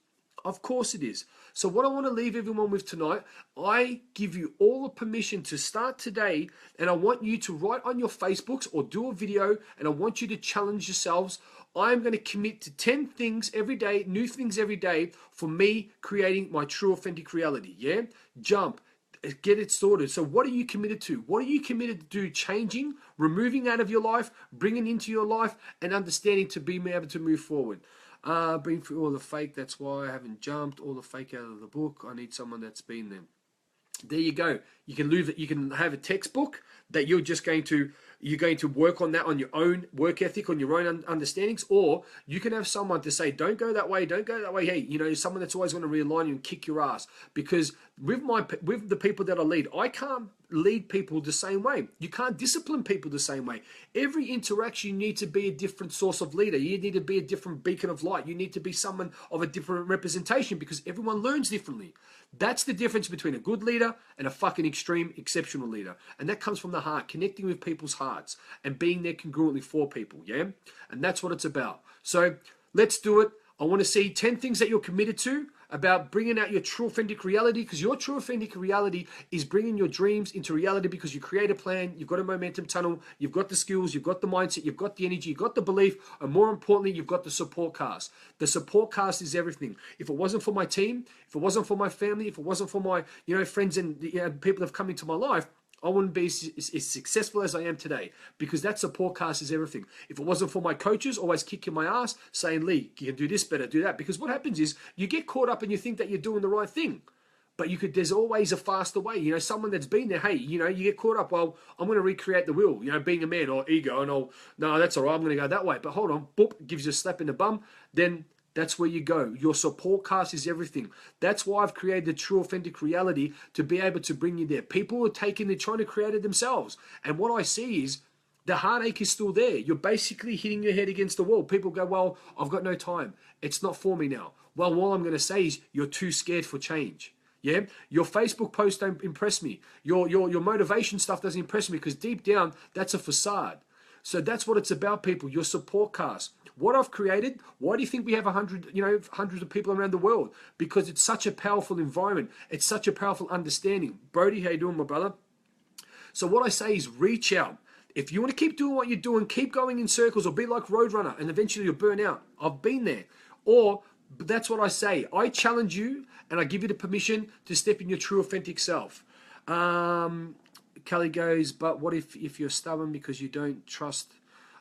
Of course it is. So what I want to leave everyone with tonight, I give you all the permission to start today, and I want you to write on your Facebooks or do a video, and I want you to challenge yourselves. I'm going to commit to 10 things every day, new things every day, for me creating my true authentic reality. Yeah? Jump. Get it sorted. So what are you committed to? What are you committed to do? Changing, removing out of your life, bringing into your life, and understanding to be able to move forward. Bring through all the fake. That's why I haven't jumped all the fake out of the book. I need someone that's been there. There you go. You can leave it. You can have a textbook that you're going to work on that on your own work ethic, on your own understandings, or you can have someone to say, don't go that way, don't go that way. Hey, someone that's always going to realign you and kick your ass. Because with the people that I lead, I can't lead people the same way. You can't discipline people the same way. Every interaction, you need to be a different source of leader. You need to be a different beacon of light. You need to be someone of a different representation because everyone learns differently. That's the difference between a good leader and a fucking extreme, exceptional leader. And that comes from the heart, connecting with people's hearts and being there congruently for people, yeah? And that's what it's about. So let's do it. I want to see 10 things that you're committed to about bringing out your true authentic reality, because your true authentic reality is bringing your dreams into reality because you create a plan, you've got a momentum tunnel, you've got the skills, you've got the mindset, you've got the energy, you've got the belief, and more importantly, you've got the support cast. The support cast is everything. If it wasn't for my team, if it wasn't for my family, if it wasn't for my friends and people that have come into my life, I wouldn't be as successful as I am today, because that support cast is everything. If it wasn't for my coaches always kicking my ass, saying, Lee, you can do this better, do that. Because what happens is you get caught up and you think that you're doing the right thing. But there's always a faster way. Someone that's been there, hey, you get caught up, well, I'm going to recreate the wheel, being a man or ego, and no, that's all right, I'm going to go that way. But hold on, boop, gives you a slap in the bum, then that's where you go. Your support cast is everything. That's why I've created the true authentic reality, to be able to bring you there. People are they're trying to create it themselves. And what I see is the heartache is still there. You're basically hitting your head against the wall. People go, well, I've got no time. It's not for me now. Well, all I'm going to say is you're too scared for change. Yeah, your Facebook posts don't impress me. Your motivation stuff doesn't impress me, because deep down, that's a facade. So that's what it's about, people. Your support cast. What I've created, why do you think we have hundreds of people around the world? Because it's such a powerful environment. It's such a powerful understanding. Brody, how you doing, my brother? So what I say is reach out. If you want to keep doing what you're doing, keep going in circles, or be like Roadrunner, and eventually you'll burn out. I've been there. Or that's what I say. I challenge you, and I give you the permission to step in your true authentic self. Kelly goes, but what if you're stubborn because you don't trust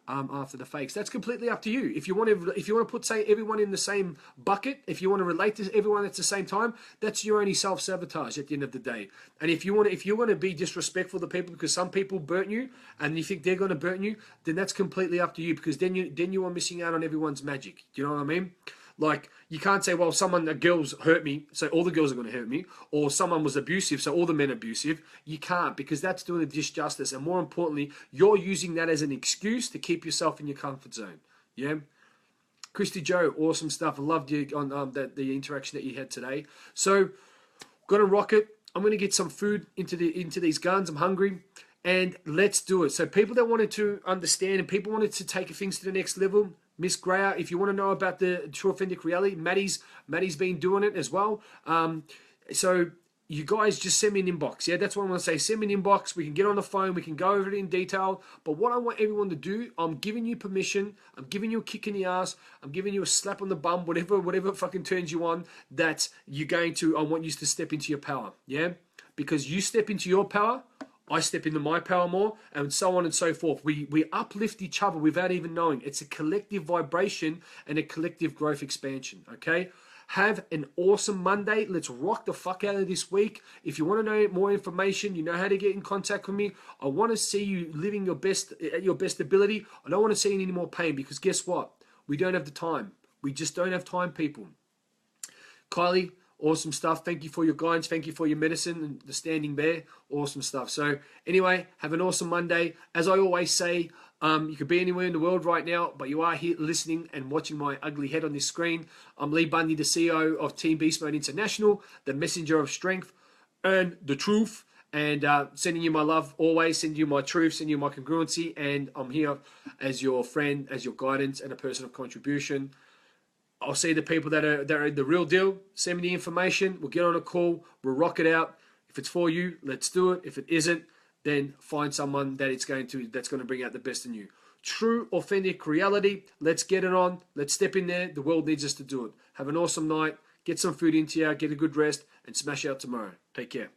after the fakes? That's completely up to you. If you want to put, say, everyone in the same bucket, if you want to relate to everyone at the same time, that's your only self-sabotage at the end of the day. And if you want to be disrespectful to people because some people burnt you and you think they're going to burn you, then that's completely up to you, because then you are missing out on everyone's magic. Do you know what I mean? Like, you can't say, well, a girl's hurt me, so all the girls are going to hurt me, or someone was abusive, so all the men are abusive. You can't, because that's doing a disjustice, and more importantly, you're using that as an excuse to keep yourself in your comfort zone. Yeah? Christy Joe, awesome stuff. I loved you on the interaction that you had today. So, gonna rock it. I'm gonna get some food into these guns. I'm hungry. And let's do it. So people that wanted to understand and people wanted to take things to the next level, Miss Greyer, if you want to know about the true authentic reality, Maddie's been doing it as well. So you guys just send me an inbox. Yeah, that's what I'm going to say. Send me an inbox. We can get on the phone. We can go over it in detail. But what I want everyone to do, I'm giving you permission. I'm giving you a kick in the ass. I'm giving you a slap on the bum, whatever fucking turns you on, that I want you to step into your power. Yeah? Because you step into your power, I step into my power more, and so on and so forth. We uplift each other without even knowing. It's a collective vibration and a collective growth expansion, okay? Have an awesome Monday. Let's rock the fuck out of this week. If you want to know more information, you know how to get in contact with me. I want to see you living your best at your best ability. I don't want to see any more pain, because guess what? We don't have the time. We just don't have time, people. Kylie, awesome stuff. Thank you for your guidance. Thank you for your medicine and the standing there. Awesome stuff. So anyway, have an awesome Monday. As I always say, you could be anywhere in the world right now, but you are here listening and watching my ugly head on this screen. I'm Lee Bundy, the CEO of Team Beast Mode International, the messenger of strength and the truth. And sending you my love always, sending you my truth, sending you my congruency. And I'm here as your friend, as your guidance, and a person of contribution. I'll see the people that are the real deal. Send me the information. We'll get on a call. We'll rock it out. If it's for you, let's do it. If it isn't, then find someone that's going to bring out the best in you. True, authentic reality. Let's get it on. Let's step in there. The world needs us to do it. Have an awesome night. Get some food into you. Get a good rest, and smash out tomorrow. Take care.